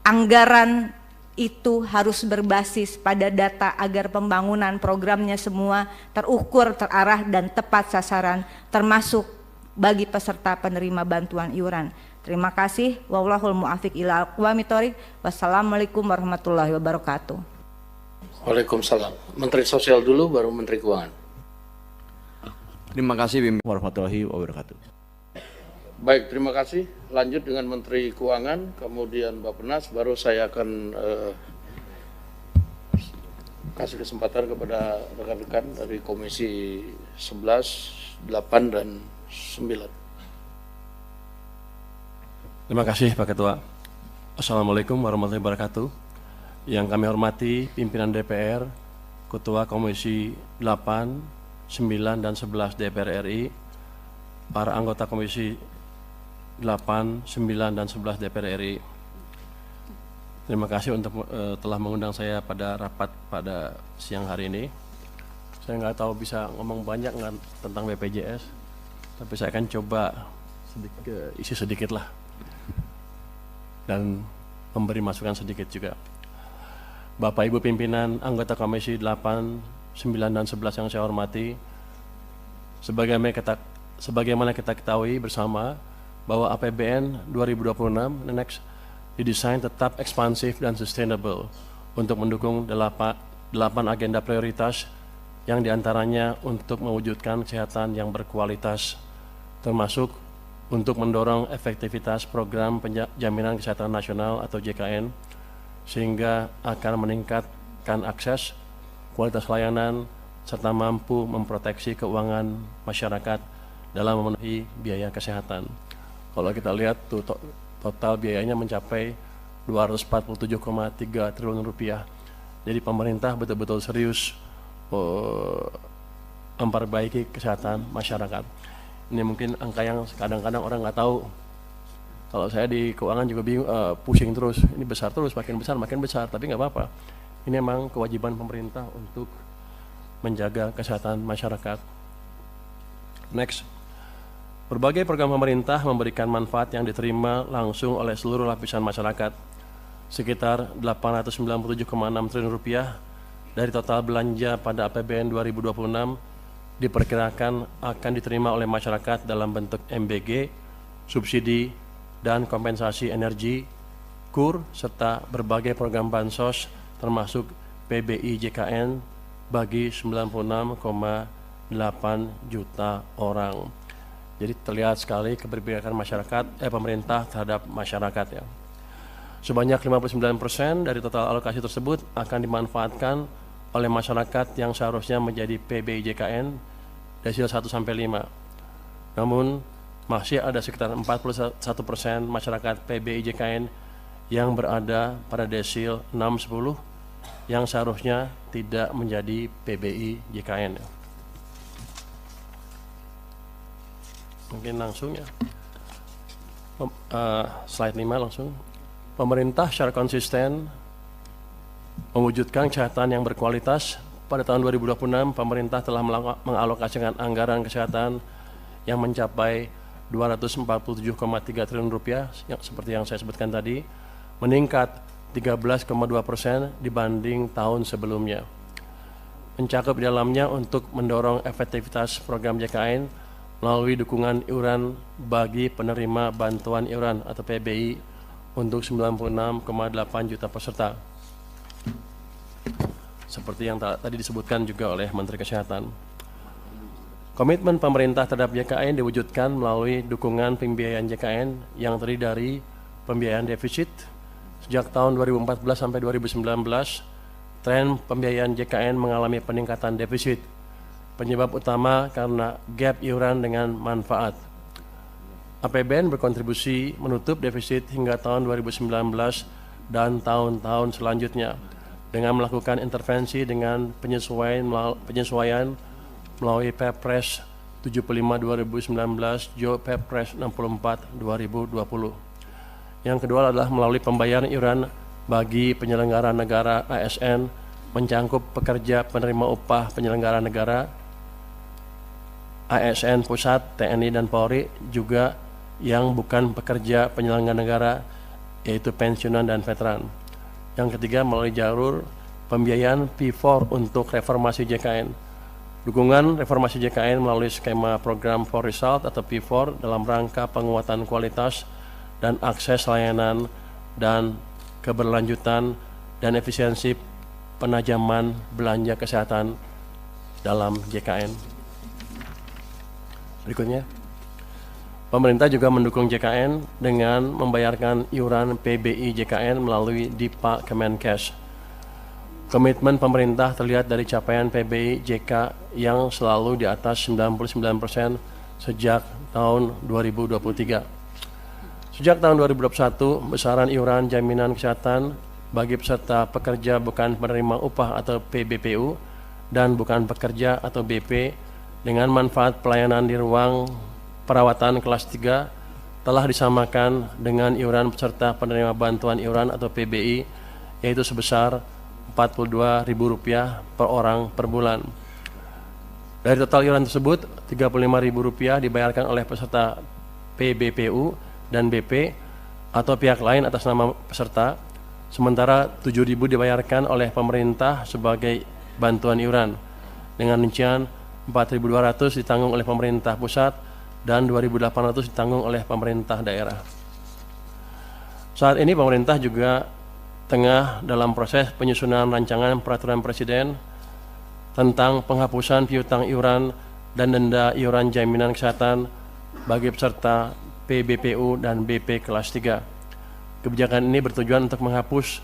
anggaran itu harus berbasis pada data agar pembangunan programnya semua terukur, terarah dan tepat sasaran, termasuk bagi peserta penerima bantuan iuran. Terima kasih. Wallahul muwaffiq ila aqwamit thoriq. Wassalamualaikum warahmatullahi wabarakatuh. Waalaikumsalam. Menteri Sosial dulu, baru Menteri Keuangan. Terima kasih warahmatullahi wabarakatuh. Baik, terima kasih. Lanjut dengan Menteri Keuangan, kemudian Bappenas, baru saya akan kasih kesempatan kepada rekan-rekan dari Komisi 11, 8, dan 9. Terima kasih Pak Ketua. Assalamualaikum warahmatullahi wabarakatuh. Yang kami hormati pimpinan DPR, Ketua Komisi 8, 9, dan 11 DPR RI, para anggota Komisi 8, 9, dan 11 DPR RI. Terima kasih untuk telah mengundang saya pada rapat pada siang hari ini. Saya nggak tahu bisa ngomong banyak nggak tentang BPJS, tapi saya akan coba isi sedikit lah dan memberi masukan sedikit juga. Bapak Ibu pimpinan anggota Komisi 8, 9, dan 11 yang saya hormati, sebagaimana kita ketahui bersama bahwa APBN 2026 next didesain tetap ekspansif dan sustainable untuk mendukung 8 agenda prioritas yang diantaranya untuk mewujudkan kesehatan yang berkualitas, termasuk untuk mendorong efektivitas program Jaminan Kesehatan Nasional atau JKN, sehingga akan meningkatkan akses, kualitas layanan, serta mampu memproteksi keuangan masyarakat dalam memenuhi biaya kesehatan. Kalau kita lihat tuh, total biayanya mencapai 247,3 triliun rupiah. Jadi pemerintah betul-betul serius memperbaiki kesehatan masyarakat. Ini mungkin angka yang kadang-kadang orang nggak tahu. Kalau saya di keuangan juga bingung, pusing terus, ini besar terus, makin besar, tapi nggak apa-apa. Ini memang kewajiban pemerintah untuk menjaga kesehatan masyarakat. Next, berbagai program pemerintah memberikan manfaat yang diterima langsung oleh seluruh lapisan masyarakat. Sekitar 897,6 triliun rupiah dari total belanja pada APBN 2026 diperkirakan akan diterima oleh masyarakat dalam bentuk MBG, subsidi, dan kompensasi energi, KUR, serta berbagai program bansos termasuk PBI JKN bagi 96,8 juta orang. Jadi terlihat sekali keberpihakan pemerintah terhadap masyarakat ya. Sebanyak 59% dari total alokasi tersebut akan dimanfaatkan oleh masyarakat yang seharusnya menjadi PBI JKN desil 1-5. Namun, masih ada sekitar 41% masyarakat PBI JKN yang berada pada desil 6-10 yang seharusnya tidak menjadi PBI JKN. Mungkin langsung ya. Slide 5 langsung. Pemerintah secara konsisten mewujudkan kesehatan yang berkualitas. Pada tahun 2026, pemerintah telah mengalokasikan anggaran kesehatan yang mencapai 247,3 triliun rupiah, seperti yang saya sebutkan tadi, meningkat 13,2% dibanding tahun sebelumnya. Mencakup di dalamnya untuk mendorong efektivitas program JKN melalui dukungan iuran bagi penerima bantuan iuran atau PBI untuk 96,8 juta peserta. Seperti yang tadi disebutkan juga oleh Menteri Kesehatan. Komitmen pemerintah terhadap JKN diwujudkan melalui dukungan pembiayaan JKN yang terdiri dari pembiayaan defisit. Sejak tahun 2014 sampai 2019, tren pembiayaan JKN mengalami peningkatan defisit. Penyebab utama karena gap iuran dengan manfaat. APBN berkontribusi menutup defisit hingga tahun 2019 dan tahun-tahun selanjutnya dengan melakukan intervensi dengan penyesuaian melalui Perpres 75/2019, Jo Perpres 64/2020. Yang kedua adalah melalui pembayaran iuran bagi penyelenggara negara ASN mencangkup pekerja penerima upah penyelenggara negara ASN Pusat, TNI dan Polri, juga yang bukan pekerja penyelenggara negara yaitu pensiunan dan veteran. Yang ketiga melalui jalur pembiayaan P4 untuk reformasi JKN. Dukungan reformasi JKN melalui skema program for result atau P4 dalam rangka penguatan kualitas dan akses layanan dan keberlanjutan dan efisiensi penajaman belanja kesehatan dalam JKN. Berikutnya. Pemerintah juga mendukung JKN dengan membayarkan iuran PBI JKN melalui DIPA Kemenkes. Komitmen pemerintah terlihat dari capaian PBI JK yang selalu di atas 99% sejak tahun 2023. Sejak tahun 2021, besaran iuran jaminan kesehatan bagi peserta pekerja bukan penerima upah atau PBPU dan bukan pekerja atau BP dengan manfaat pelayanan di ruang perawatan kelas 3 telah disamakan dengan iuran peserta penerima bantuan iuran atau PBI, yaitu sebesar Rp42.000 per orang per bulan. Dari total iuran tersebut, Rp35.000 dibayarkan oleh peserta PBPU dan BP atau pihak lain atas nama peserta, sementara Rp7.000 dibayarkan oleh pemerintah sebagai bantuan iuran, dengan rincian Rp4.200 ditanggung oleh pemerintah pusat dan Rp2.800 ditanggung oleh pemerintah daerah. Saat ini pemerintah juga tengah dalam proses penyusunan rancangan peraturan presiden tentang penghapusan piutang iuran dan denda iuran jaminan kesehatan bagi peserta PBPU dan BP kelas 3. Kebijakan ini bertujuan untuk menghapus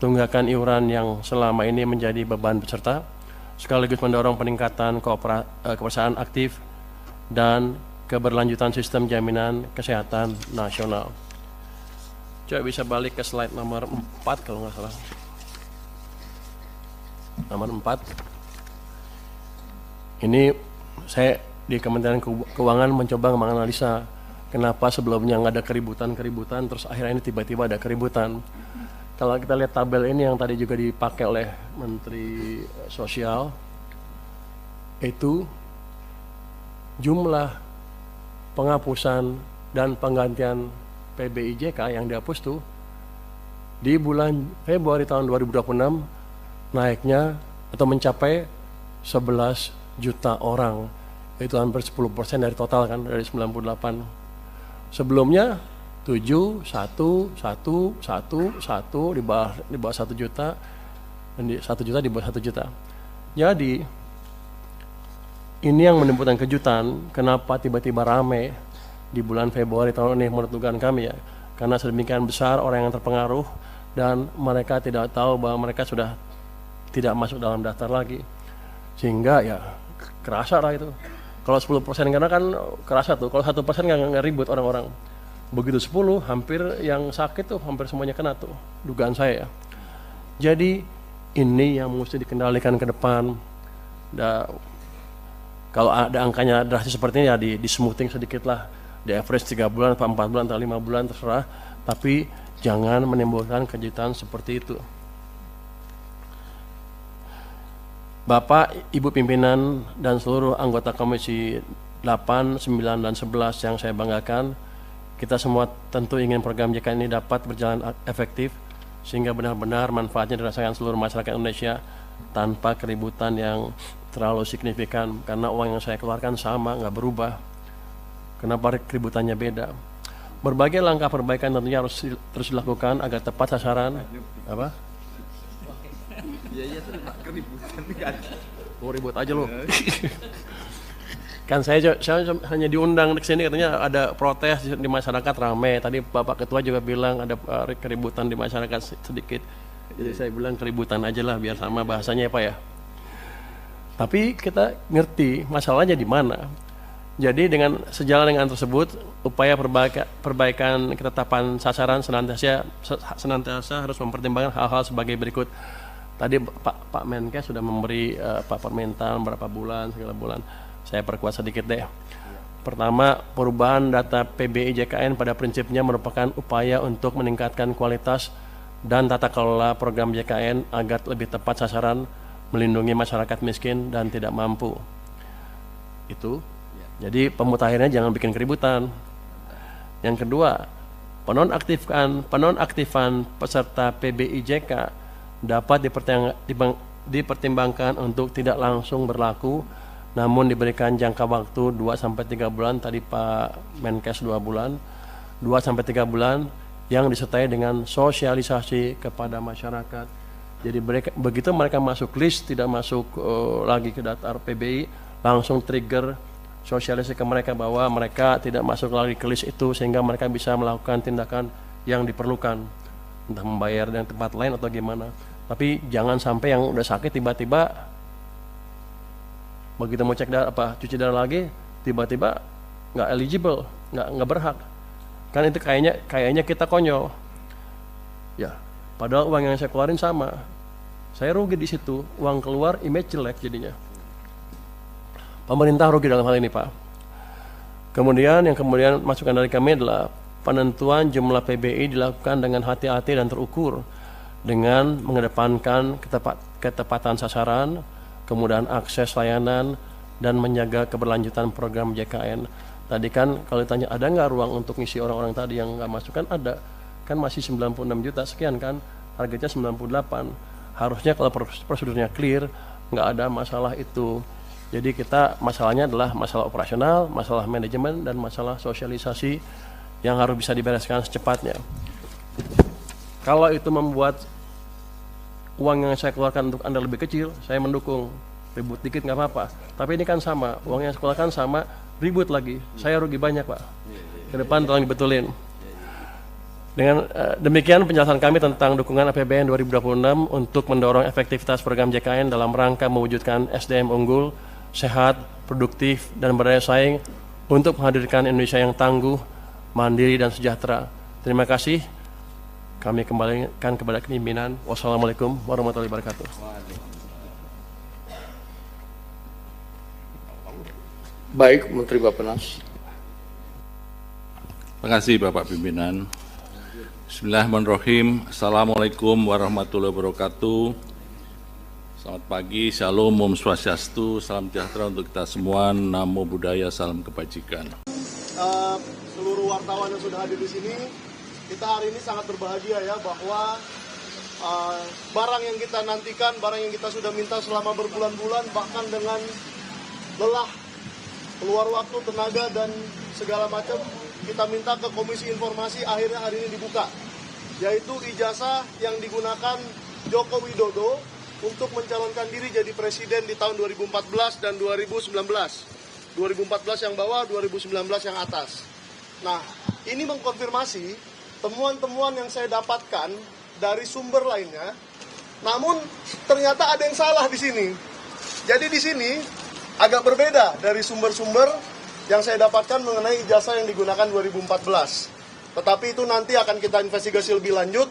tunggakan iuran yang selama ini menjadi beban peserta, sekaligus mendorong peningkatan kepesertaan aktif dan keberlanjutan sistem jaminan kesehatan nasional. Coba bisa balik ke slide nomor 4 kalau nggak salah. Nomor 4. Ini saya di Kementerian Keuangan mencoba menganalisa kenapa sebelumnya nggak ada keributan, terus akhirnya ini tiba-tiba ada keributan. Kalau kita lihat tabel ini yang tadi juga dipakai oleh Menteri Sosial, itu jumlah penghapusan dan penggantian PBI JK yang dihapus tuh di bulan Februari tahun 2026 naiknya atau mencapai 11 juta orang, itu hampir 10% dari total kan, dari 98. Sebelumnya 7, 1, 1, 1, 1 di bawah 1 juta, dan 1 juta di bawah 1 juta. Jadi ini yang menimbulkan kejutan, kenapa tiba-tiba rame di bulan Februari tahun ini menurut dugaan kami ya. karena sedemikian besar orang yang terpengaruh dan mereka tidak tahu bahwa mereka sudah tidak masuk dalam daftar lagi, sehingga ya kerasa lah itu. Kalau 10% karena kan kerasa tuh, kalau 1% nggak ribut orang-orang. Begitu 10, hampir yang sakit tuh hampir semuanya kena tuh, dugaan saya ya. Jadi ini yang mesti dikendalikan ke depan. Kalau ada angkanya drastis seperti ini ya di smoothing sedikit lah, di average 3 bulan, 4 bulan, atau 5 bulan terserah, tapi jangan menimbulkan kejutan seperti itu. Bapak, Ibu pimpinan, dan seluruh anggota Komisi 8, 9, dan 11 yang saya banggakan, kita semua tentu ingin program JKN ini dapat berjalan efektif, sehingga benar-benar manfaatnya dirasakan seluruh masyarakat Indonesia tanpa keributan yang terlalu signifikan, karena uang yang saya keluarkan sama, nggak berubah. Kenapa keributannya beda? Berbagai langkah perbaikan tentunya harus terus dilakukan agar tepat sasaran. Apa? Iya keributan kan. Mau ribut aja lo. Kan saya hanya diundang ke sini, katanya ada protes di masyarakat ramai. Tadi Bapak Ketua juga bilang ada keributan di masyarakat sedikit. Jadi saya bilang keributan aja lah biar sama bahasanya ya Pak ya. Tapi kita ngerti masalahnya di mana. Jadi dengan sejalan dengan tersebut, upaya perbaikan ketetapan sasaran senantiasa harus mempertimbangkan hal-hal sebagai berikut. Tadi Pak Menkes sudah memberi permintaan berapa bulan, segala bulan. Saya perkuat sedikit deh. Pertama, perubahan data PBI JKN pada prinsipnya merupakan upaya untuk meningkatkan kualitas dan tata kelola program JKN agar lebih tepat sasaran, melindungi masyarakat miskin dan tidak mampu. Itu. Jadi pemutahirannya jangan bikin keributan. Yang kedua, penonaktifan peserta PBIJK dapat dipertimbangkan untuk tidak langsung berlaku, namun diberikan jangka waktu 2-3 bulan, tadi Pak Menkes 2 bulan, 2-3 bulan yang disertai dengan sosialisasi kepada masyarakat. Jadi begitu mereka masuk list, tidak masuk lagi ke daftar PBI, langsung trigger sosialisasi ke mereka bahwa mereka tidak masuk lagi ke list itu, sehingga mereka bisa melakukan tindakan yang diperlukan, entah membayar dengan tempat lain atau gimana. Tapi jangan sampai yang udah sakit tiba-tiba begitu mau cek darah, cuci darah lagi, tiba-tiba nggak eligible, nggak berhak. Kan itu kayaknya kita konyol. Ya, padahal uang yang saya keluarin sama, saya rugi di situ, uang keluar, image jelek jadinya. Pemerintah rugi dalam hal ini, Pak. Kemudian masukan dari kami adalah penentuan jumlah PBI dilakukan dengan hati-hati dan terukur, dengan mengedepankan ketepatan sasaran, kemudahan akses layanan, dan menjaga keberlanjutan program JKN. Tadi kan kalau ditanya ada nggak ruang untuk ngisi orang-orang tadi yang nggak masuk, kan ada. Kan masih 96 juta sekian kan, targetnya 98. Harusnya kalau prosedurnya clear, nggak ada masalah itu. Jadi masalahnya adalah masalah operasional, masalah manajemen, dan masalah sosialisasi yang harus bisa dibereskan secepatnya. Kalau itu membuat uang yang saya keluarkan untuk Anda lebih kecil, saya mendukung. Ribut dikit nggak apa-apa. Tapi ini kan sama, uang yang saya keluarkan sama, ribut lagi. Saya rugi banyak, Pak. Ke depan tolong dibetulin. Dengan demikian penjelasan kami tentang dukungan APBN 2026 untuk mendorong efektivitas program JKN dalam rangka mewujudkan SDM unggul, sehat, produktif, dan berdaya saing untuk menghadirkan Indonesia yang tangguh, mandiri, dan sejahtera. Terima kasih. Kami kembalikan kepada pimpinan. Wassalamualaikum warahmatullahi wabarakatuh. Baik, Menteri Bappenas. Terima kasih Bapak Pimpinan. Bismillahirrahmanirrahim. Assalamualaikum warahmatullahi wabarakatuh. Selamat pagi, Shalom, Om Swastiastu, salam sejahtera untuk kita semua, Namo Buddhaya, salam kebajikan. Seluruh wartawan yang sudah hadir di sini, kita hari ini sangat berbahagia ya bahwa barang yang kita nantikan, barang yang kita sudah minta selama berbulan-bulan, bahkan dengan lelah, keluar waktu, tenaga, dan segala macam, kita minta ke Komisi Informasi, akhirnya hari ini dibuka, yaitu ijazah yang digunakan Joko Widodo untuk mencalonkan diri jadi presiden di tahun 2014 dan 2019. 2014 yang bawah, 2019 yang atas. Nah, ini mengkonfirmasi temuan-temuan yang saya dapatkan dari sumber lainnya, namun ternyata ada yang salah di sini. Jadi di sini agak berbeda dari sumber-sumber yang saya dapatkan mengenai ijazah yang digunakan 2014. Tetapi itu nanti akan kita investigasi lebih lanjut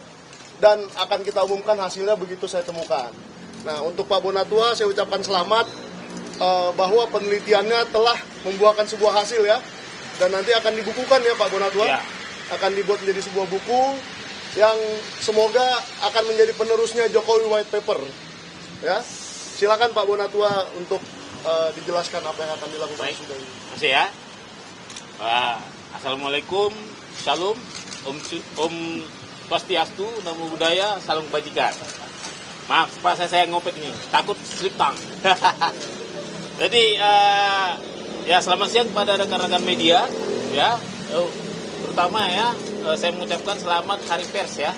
dan akan kita umumkan hasilnya begitu saya temukan. Nah, untuk Pak Bonatua saya ucapkan selamat bahwa penelitiannya telah membuahkan sebuah hasil ya. Dan nanti akan dibukukan ya Pak Bonatua. Ya. Akan dibuat menjadi sebuah buku yang semoga akan menjadi penerusnya Jokowi White Paper. Ya. Silakan Pak Bonatua untuk dijelaskan apa yang akan dilakukan. Baik. Terima kasih ya. Assalamualaikum, Shalom, Om Swastiastu, Namo Buddhaya, Salam Kebajikan. Maaf, Pak, saya ngopet ini, takut slip tang. Jadi, ya selamat siang kepada rekan-rekan media, ya, terutama ya, saya mengucapkan selamat Hari Pers ya.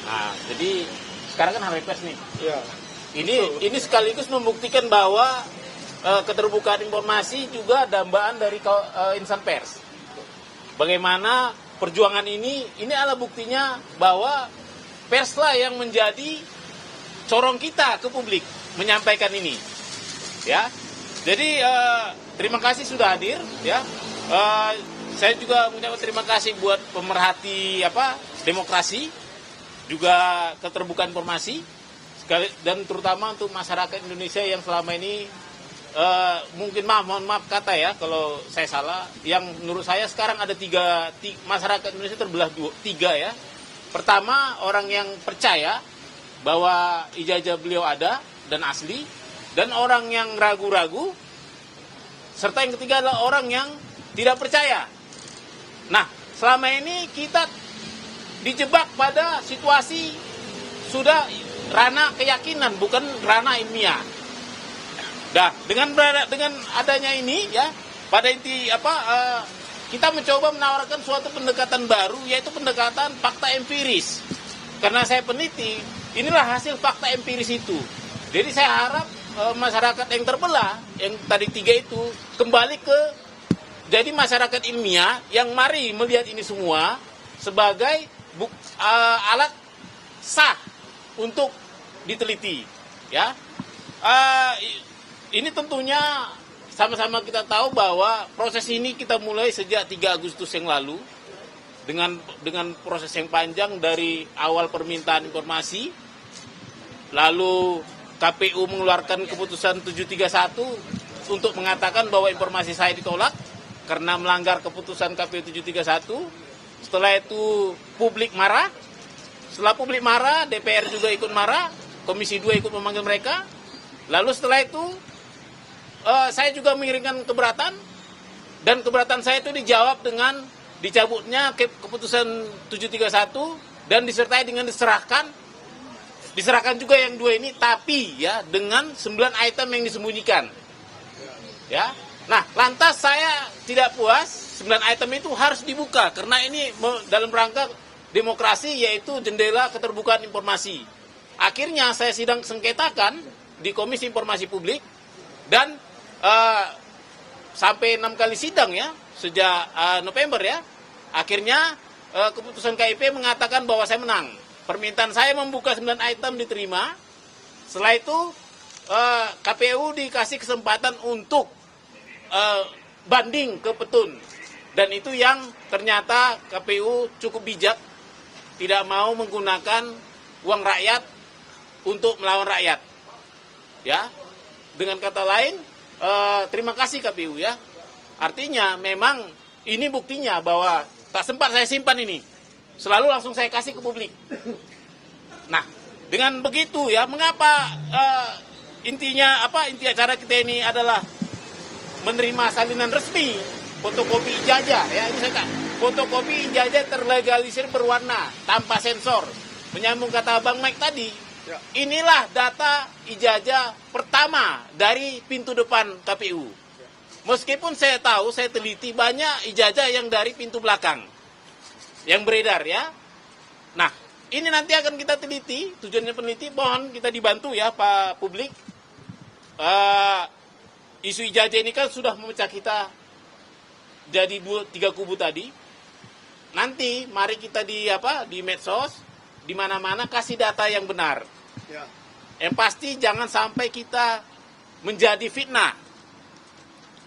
Nah, jadi sekarang kan Hari Pers nih. Ya. Ini sekaligus membuktikan bahwa keterbukaan informasi juga dambaan dari insan pers. Bagaimana perjuangan ini adalah buktinya bahwa perslah yang menjadi corong kita ke publik menyampaikan ini. Ya. Jadi terima kasih sudah hadir ya. Saya juga mengucapkan terima kasih buat pemerhati demokrasi, juga keterbukaan informasi, dan terutama untuk masyarakat Indonesia yang selama ini mohon maaf kata ya kalau saya salah. Yang menurut saya sekarang ada masyarakat Indonesia terbelah tiga ya. Pertama, orang yang percaya bahwa ijazah beliau ada dan asli, dan orang yang ragu-ragu, serta yang ketiga adalah orang yang tidak percaya. Nah, selama ini kita dijebak pada situasi sudah ranah keyakinan, bukan ranah ilmiah. Nah, dengan adanya ini ya, pada inti kita mencoba menawarkan suatu pendekatan baru, yaitu pendekatan fakta empiris. Karena saya peneliti, inilah hasil fakta empiris itu. Jadi saya harap masyarakat yang terbelah, yang tadi tiga itu, kembali ke jadi masyarakat ilmiah yang mari melihat ini semua sebagai alat sah untuk diteliti. Ya, ini tentunya sama-sama kita tahu bahwa proses ini kita mulai sejak 3 Agustus yang lalu dengan proses yang panjang dari awal permintaan informasi, lalu KPU mengeluarkan keputusan 731 untuk mengatakan bahwa informasi saya ditolak karena melanggar keputusan KPU 731. Setelah itu publik marah. Setelah publik marah, DPR juga ikut marah, Komisi 2 ikut memanggil mereka. Lalu setelah itu saya juga mengirimkan keberatan, dan keberatan saya itu dijawab dengan dicabutnya keputusan 731 dan disertai dengan diserahkan juga yang 2 ini, tapi ya dengan 9 item yang disembunyikan. Ya. Nah, lantas saya tidak puas, 9 item itu harus dibuka karena ini dalam rangka demokrasi, yaitu jendela keterbukaan informasi. Akhirnya saya sidang sengketakan di Komisi Informasi Publik, dan sampai 6 kali sidang ya sejak November ya. Akhirnya keputusan KIP mengatakan bahwa saya menang. Permintaan saya membuka 9 item diterima. Setelah itu KPU dikasih kesempatan untuk banding ke petun. Dan itu yang ternyata KPU cukup bijak, tidak mau menggunakan uang rakyat untuk melawan rakyat. Ya, dengan kata lain, terima kasih KPU ya. Artinya memang ini buktinya bahwa tak sempat saya simpan ini. Selalu langsung saya kasih ke publik. Nah, dengan begitu ya, mengapa inti acara kita ini adalah menerima salinan resmi fotokopi ijazah ya. Ini saya fotokopi ijazah terlegalisir berwarna tanpa sensor. Menyambung kata Bang Mike tadi, inilah data ijazah pertama dari pintu depan KPU. Meskipun saya tahu, saya teliti banyak ijazah yang dari pintu belakang yang beredar ya. Nah, ini nanti akan kita teliti, tujuannya peneliti, mohon kita dibantu ya Pak publik. Isu ijazah ini kan sudah memecah kita jadi 2-3 kubu tadi. nanti mari kita di medsos, di mana-mana kasih data yang benar. Ya. Yang pasti jangan sampai kita menjadi fitnah.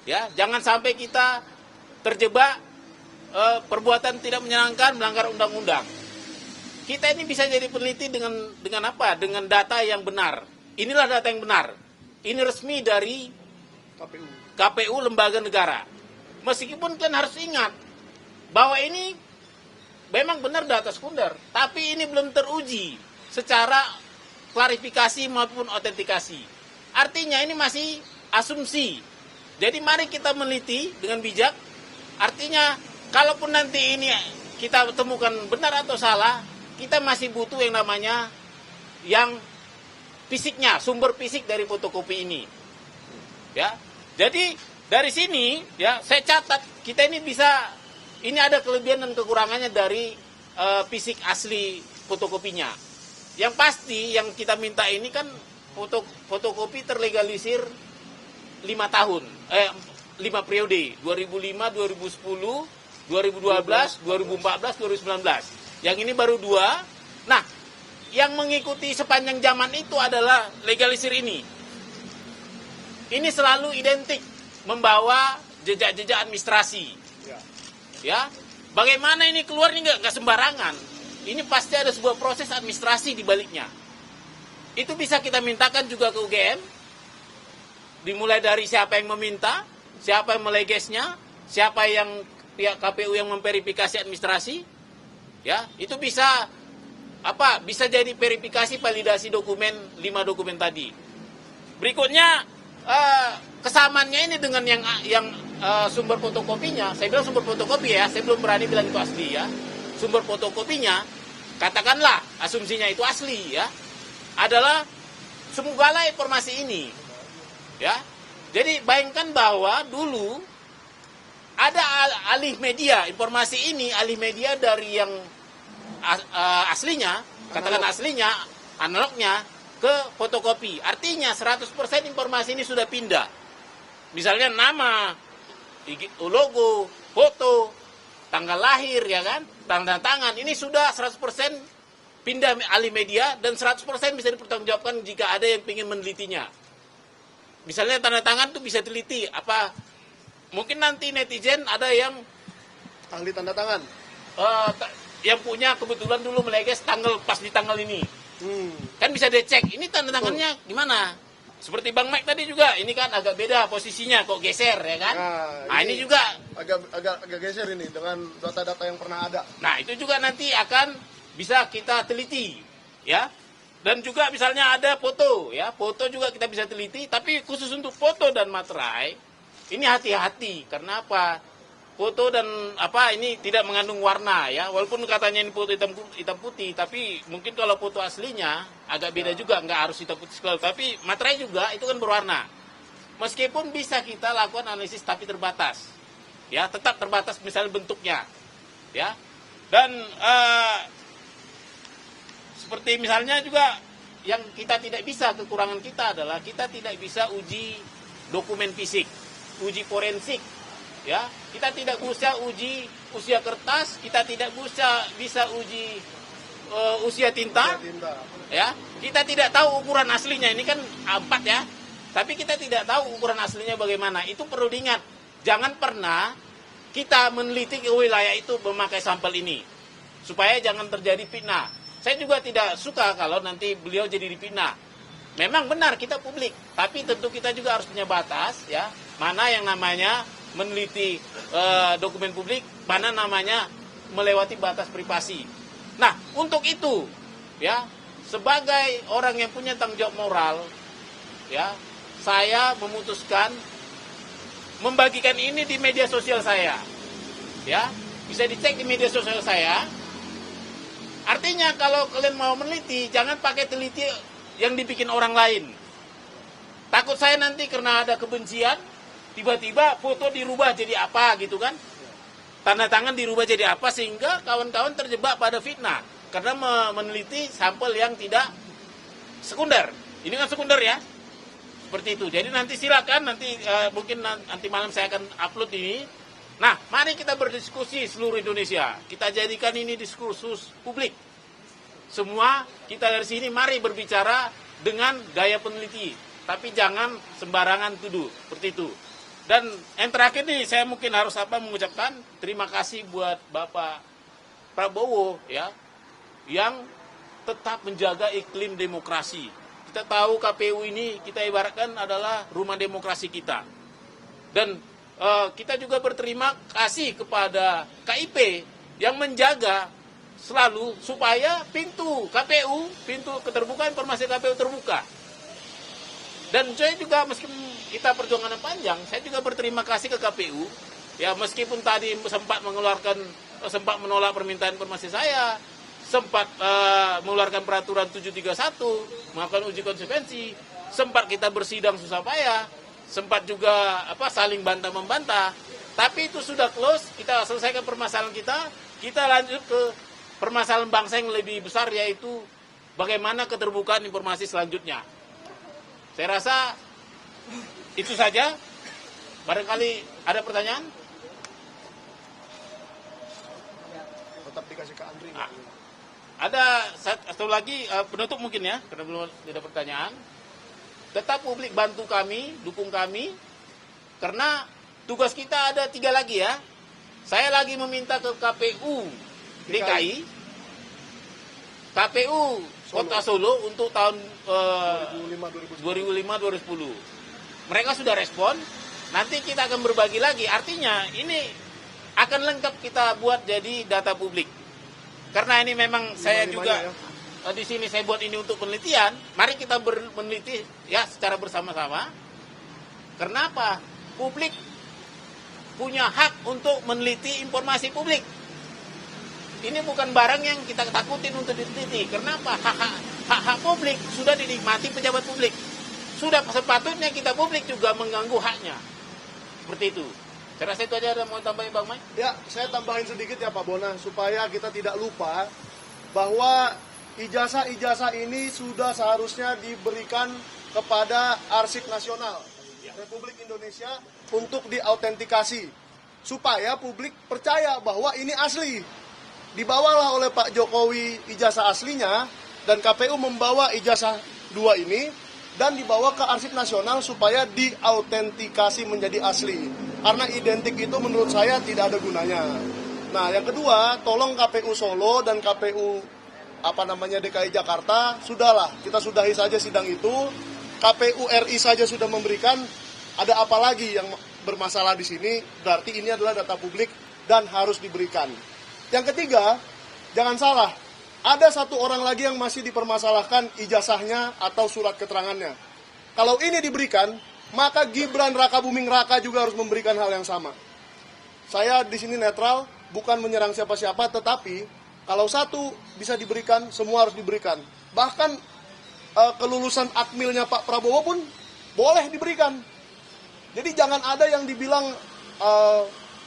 Ya, jangan sampai kita terjebak perbuatan tidak menyenangkan, melanggar undang-undang. Kita ini bisa jadi peneliti dengan apa? Dengan data yang benar. Inilah data yang benar. Ini resmi dari KPU lembaga negara. Meskipun kalian harus ingat bahwa ini memang benar data sekunder, tapi ini belum teruji secara klarifikasi maupun autentikasi. Artinya ini masih asumsi. Jadi mari kita meneliti dengan bijak. Artinya kalaupun nanti ini kita temukan benar atau salah, kita masih butuh yang namanya yang fisiknya, sumber fisik dari fotokopi ini. Ya. Jadi dari sini ya saya catat kita ini bisa, ini ada kelebihan dan kekurangannya dari fisik asli fotokopinya. Yang pasti yang kita minta ini kan fotokopi terlegalisir 5 tahun, 5 periode, 2005, 2010, 2012, 2014, 2019. Yang ini baru 2. Nah, yang mengikuti sepanjang zaman itu adalah legalisir ini. Ini selalu identik membawa jejak-jejak administrasi. Ya, bagaimana ini keluar ini nggak sembarangan. Ini pasti ada sebuah proses administrasi di baliknya. Itu bisa kita mintakan juga ke UGM. Dimulai dari siapa yang meminta, siapa yang melegesnya, siapa yang pihak KPU yang memverifikasi administrasi. Ya, itu bisa bisa jadi verifikasi validasi dokumen 5 dokumen tadi. Berikutnya kesamaannya ini dengan yang sumber fotokopinya. Saya bilang sumber fotokopi ya, saya belum berani bilang itu asli ya. Sumber fotokopinya, katakanlah asumsinya itu asli ya, adalah semogalah informasi ini ya. Jadi bayangkan bahwa dulu ada alih media, informasi ini alih media dari yang aslinya, katakan aslinya, analognya ke fotokopi. Artinya 100% informasi ini sudah pindah. Misalnya nama, logo, foto, tanggal lahir ya kan, tanda tangan, ini sudah 100% pindah alih media dan 100% bisa dipertanggungjawabkan jika ada yang ingin menelitinya. Misalnya tanda tangan itu bisa teliti apa, mungkin nanti netizen ada yang ahli tanda tangan, yang punya kebetulan dulu meleges pas di tanggal ini. Kan bisa dicek ini tanda tangannya gimana. Seperti Bang Mike tadi juga, ini kan agak beda posisinya, kok geser ya kan. Nah ini juga agak geser ini dengan data-data yang pernah ada. Nah itu juga nanti akan bisa kita teliti ya. Dan juga misalnya ada foto ya, foto juga kita bisa teliti. Tapi khusus untuk foto dan materai ini hati-hati. Karena apa? Foto dan ini tidak mengandung warna ya. Walaupun katanya ini foto hitam putih, tapi mungkin kalau foto aslinya agak beda juga, nggak harus hitam putih sekali. Tapi materai juga itu kan berwarna. Meskipun bisa kita lakukan analisis tapi terbatas. Ya, tetap terbatas misalnya bentuknya. Ya. Dan seperti misalnya juga yang kita tidak bisa, kekurangan kita adalah kita tidak bisa uji dokumen fisik, uji forensik. Ya, kita tidak bisa uji usia kertas, kita tidak bisa uji usia tinta. Ya, kita tidak tahu ukuran aslinya, ini kan 4 ya. Tapi kita tidak tahu ukuran aslinya bagaimana. Itu perlu diingat. Jangan pernah kita meneliti ke wilayah itu memakai sampel ini. Supaya jangan terjadi fitnah. Saya juga tidak suka kalau nanti beliau jadi difitnah. Memang benar kita publik, tapi tentu kita juga harus punya batas ya. Mana yang namanya meneliti dokumen publik, mana namanya melewati batas privasi. Nah, untuk itu ya, sebagai orang yang punya tanggung jawab moral ya, saya memutuskan membagikan ini di media sosial saya. Ya, bisa dicek di media sosial saya. Artinya kalau kalian mau meneliti, jangan pakai teliti yang dibikin orang lain. Takut saya nanti karena ada kebencian, tiba-tiba foto dirubah jadi apa gitu kan. Tanda tangan dirubah jadi apa sehingga kawan-kawan terjebak pada fitnah. Karena meneliti sampel yang tidak sekunder. Ini kan sekunder ya. Seperti itu. Jadi nanti silakan, nanti mungkin nanti malam saya akan upload ini. Nah, mari kita berdiskusi seluruh Indonesia. Kita jadikan ini diskursus publik. Semua kita dari sini mari berbicara dengan gaya peneliti. Tapi jangan sembarangan tuduh, seperti itu. Dan yang terakhir nih, saya mungkin harus mengucapkan terima kasih buat Bapak Prabowo ya, yang tetap menjaga iklim demokrasi. Kita tahu KPU ini kita ibaratkan adalah rumah demokrasi kita. Dan kita juga berterima kasih kepada KIP yang menjaga selalu supaya pintu KPU, pintu keterbukaan informasi KPU terbuka. Dan saya juga meskipun kita perjuangan yang panjang, saya juga berterima kasih ke KPU. Ya meskipun tadi sempat menolak permintaan informasi saya, sempat mengeluarkan peraturan 731, melakukan uji konsekuensi, sempat kita bersidang susah payah, sempat juga saling bantah-membantah, tapi itu sudah close, kita selesaikan permasalahan kita lanjut ke permasalahan bangsa yang lebih besar, yaitu bagaimana keterbukaan informasi selanjutnya. Saya rasa itu saja. Barangkali ada pertanyaan? Tetap dikasih ke Andri. Ada satu lagi penutup mungkin ya, karena belum ada pertanyaan. Tetap publik bantu kami, dukung kami, karena tugas kita ada 3 lagi ya. Saya lagi meminta ke KPU DKI, KPU Kota Solo untuk tahun 2005-2010. Mereka sudah respon, nanti kita akan berbagi lagi. Artinya ini akan lengkap kita buat jadi data publik. Karena ini memang saya juga di sini saya buat ini untuk penelitian. Mari kita meneliti ya secara bersama-sama. Kenapa? Publik punya hak untuk meneliti informasi publik. Ini bukan barang yang kita takutin untuk diteliti. Kenapa? Hak publik sudah dinikmati pejabat publik. Sudah sepatutnya kita publik juga mengganggu haknya. Seperti itu. Saya rasa itu aja. Ada mau tambahin Bang Mai? Ya, saya tambahin sedikit ya Pak Bona, supaya kita tidak lupa bahwa ijazah-ijazah ini sudah seharusnya diberikan kepada Arsip Nasional Republik Indonesia untuk diautentikasi. Supaya publik percaya bahwa ini asli. Dibawalah oleh Pak Jokowi ijazah aslinya, dan KPU membawa ijazah 2 ini, dan dibawa ke Arsip Nasional supaya diautentikasi menjadi asli. Karena identik itu menurut saya tidak ada gunanya. Nah, yang kedua, tolong KPU Solo dan KPU DKI Jakarta, sudahlah, kita sudahi saja sidang itu. KPU RI saja sudah memberikan, ada apa lagi yang bermasalah di sini? Berarti ini adalah data publik dan harus diberikan. Yang ketiga, jangan salah, ada 1 orang lagi yang masih dipermasalahkan ijazahnya atau surat keterangannya. Kalau ini diberikan, maka Gibran Raka Buming Raka juga harus memberikan hal yang sama. Saya di sini netral, bukan menyerang siapa-siapa, tetapi kalau 1 bisa diberikan, semua harus diberikan. Bahkan kelulusan akmilnya Pak Prabowo pun boleh diberikan. Jadi jangan ada yang dibilang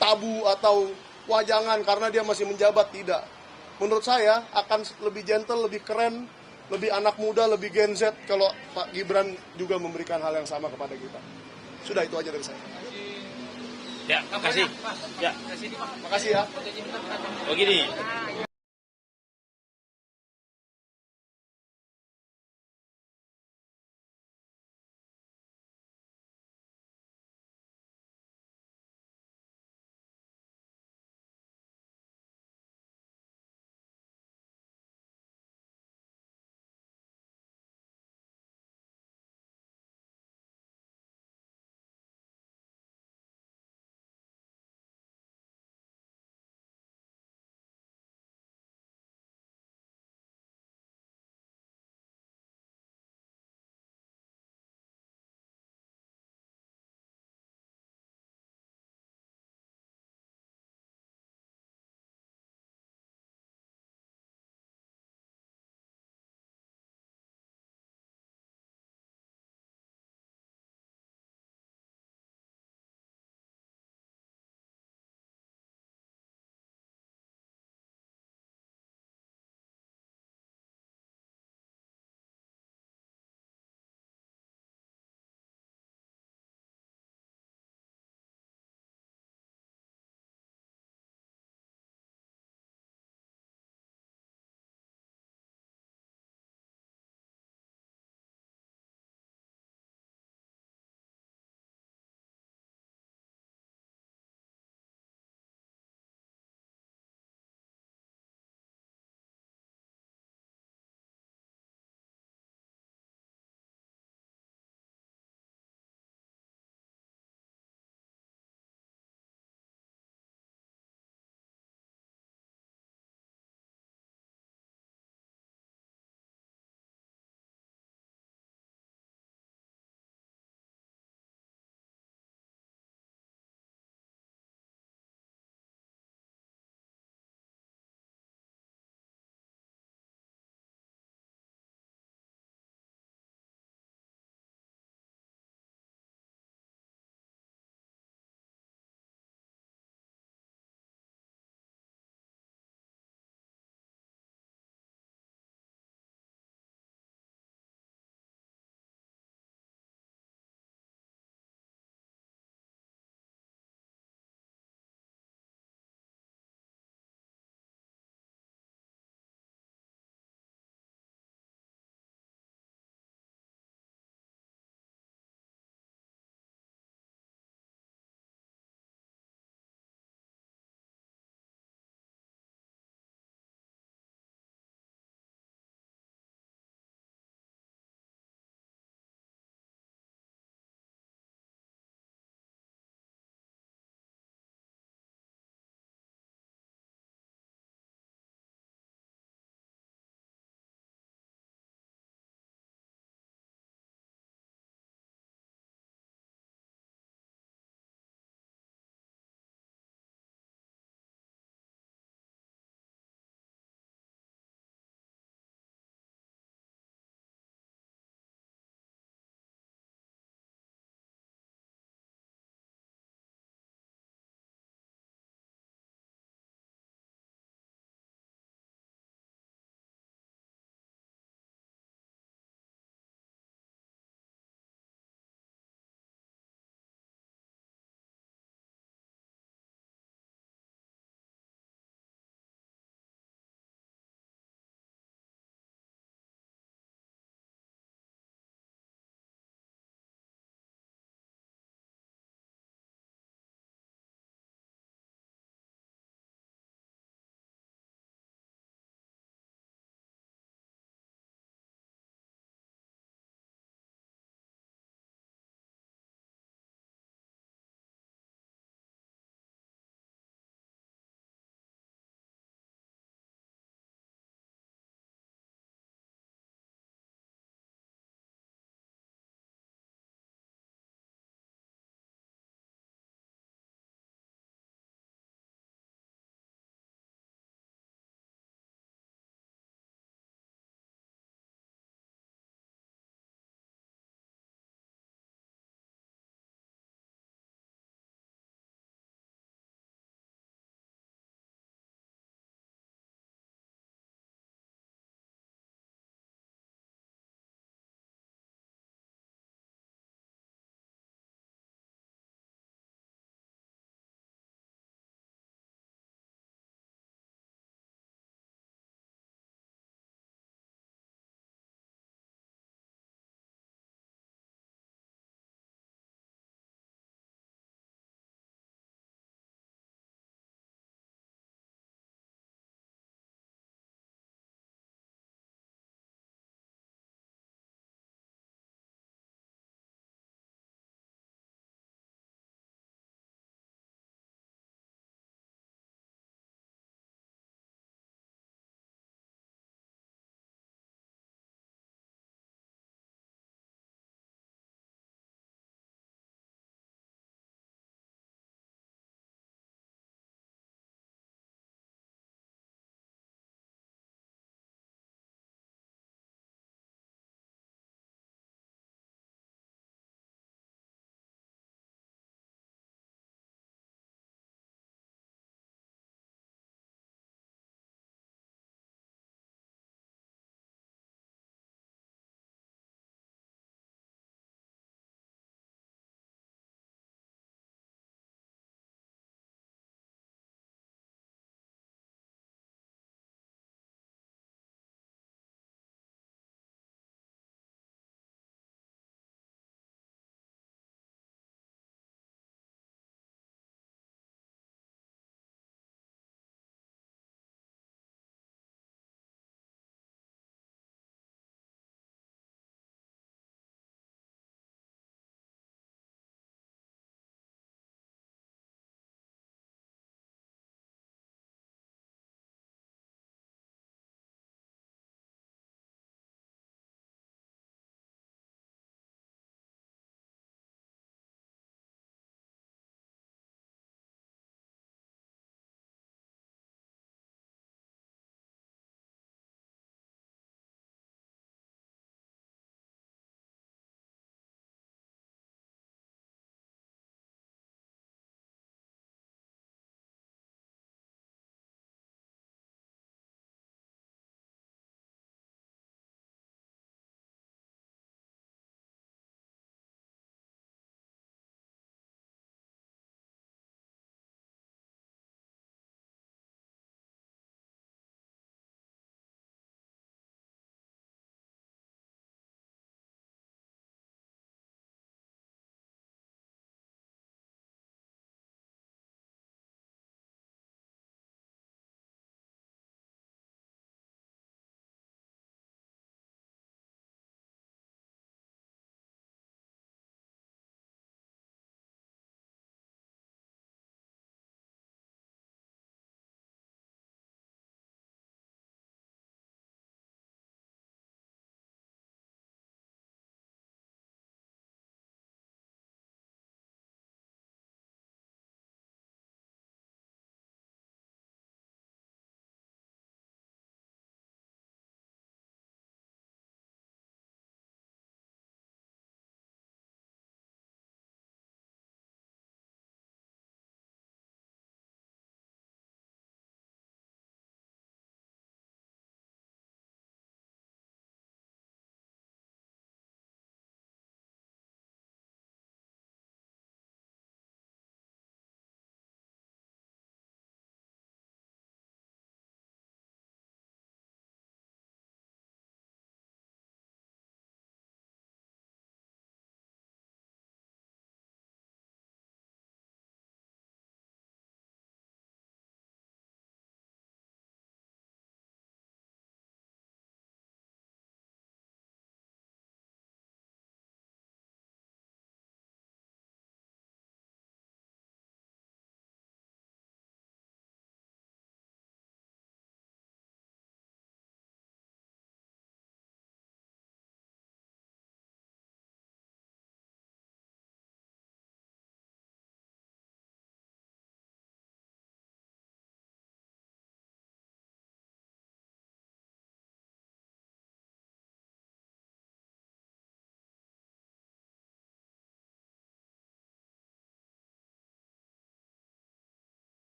tabu atau wah jangan karena dia masih menjabat, tidak. Menurut saya akan lebih gentle, lebih keren, lebih anak muda, lebih Gen Z kalau Pak Gibran juga memberikan hal yang sama kepada kita. Sudah, itu aja dari saya. Ya, makasih. Ya, makasih ya. Begini,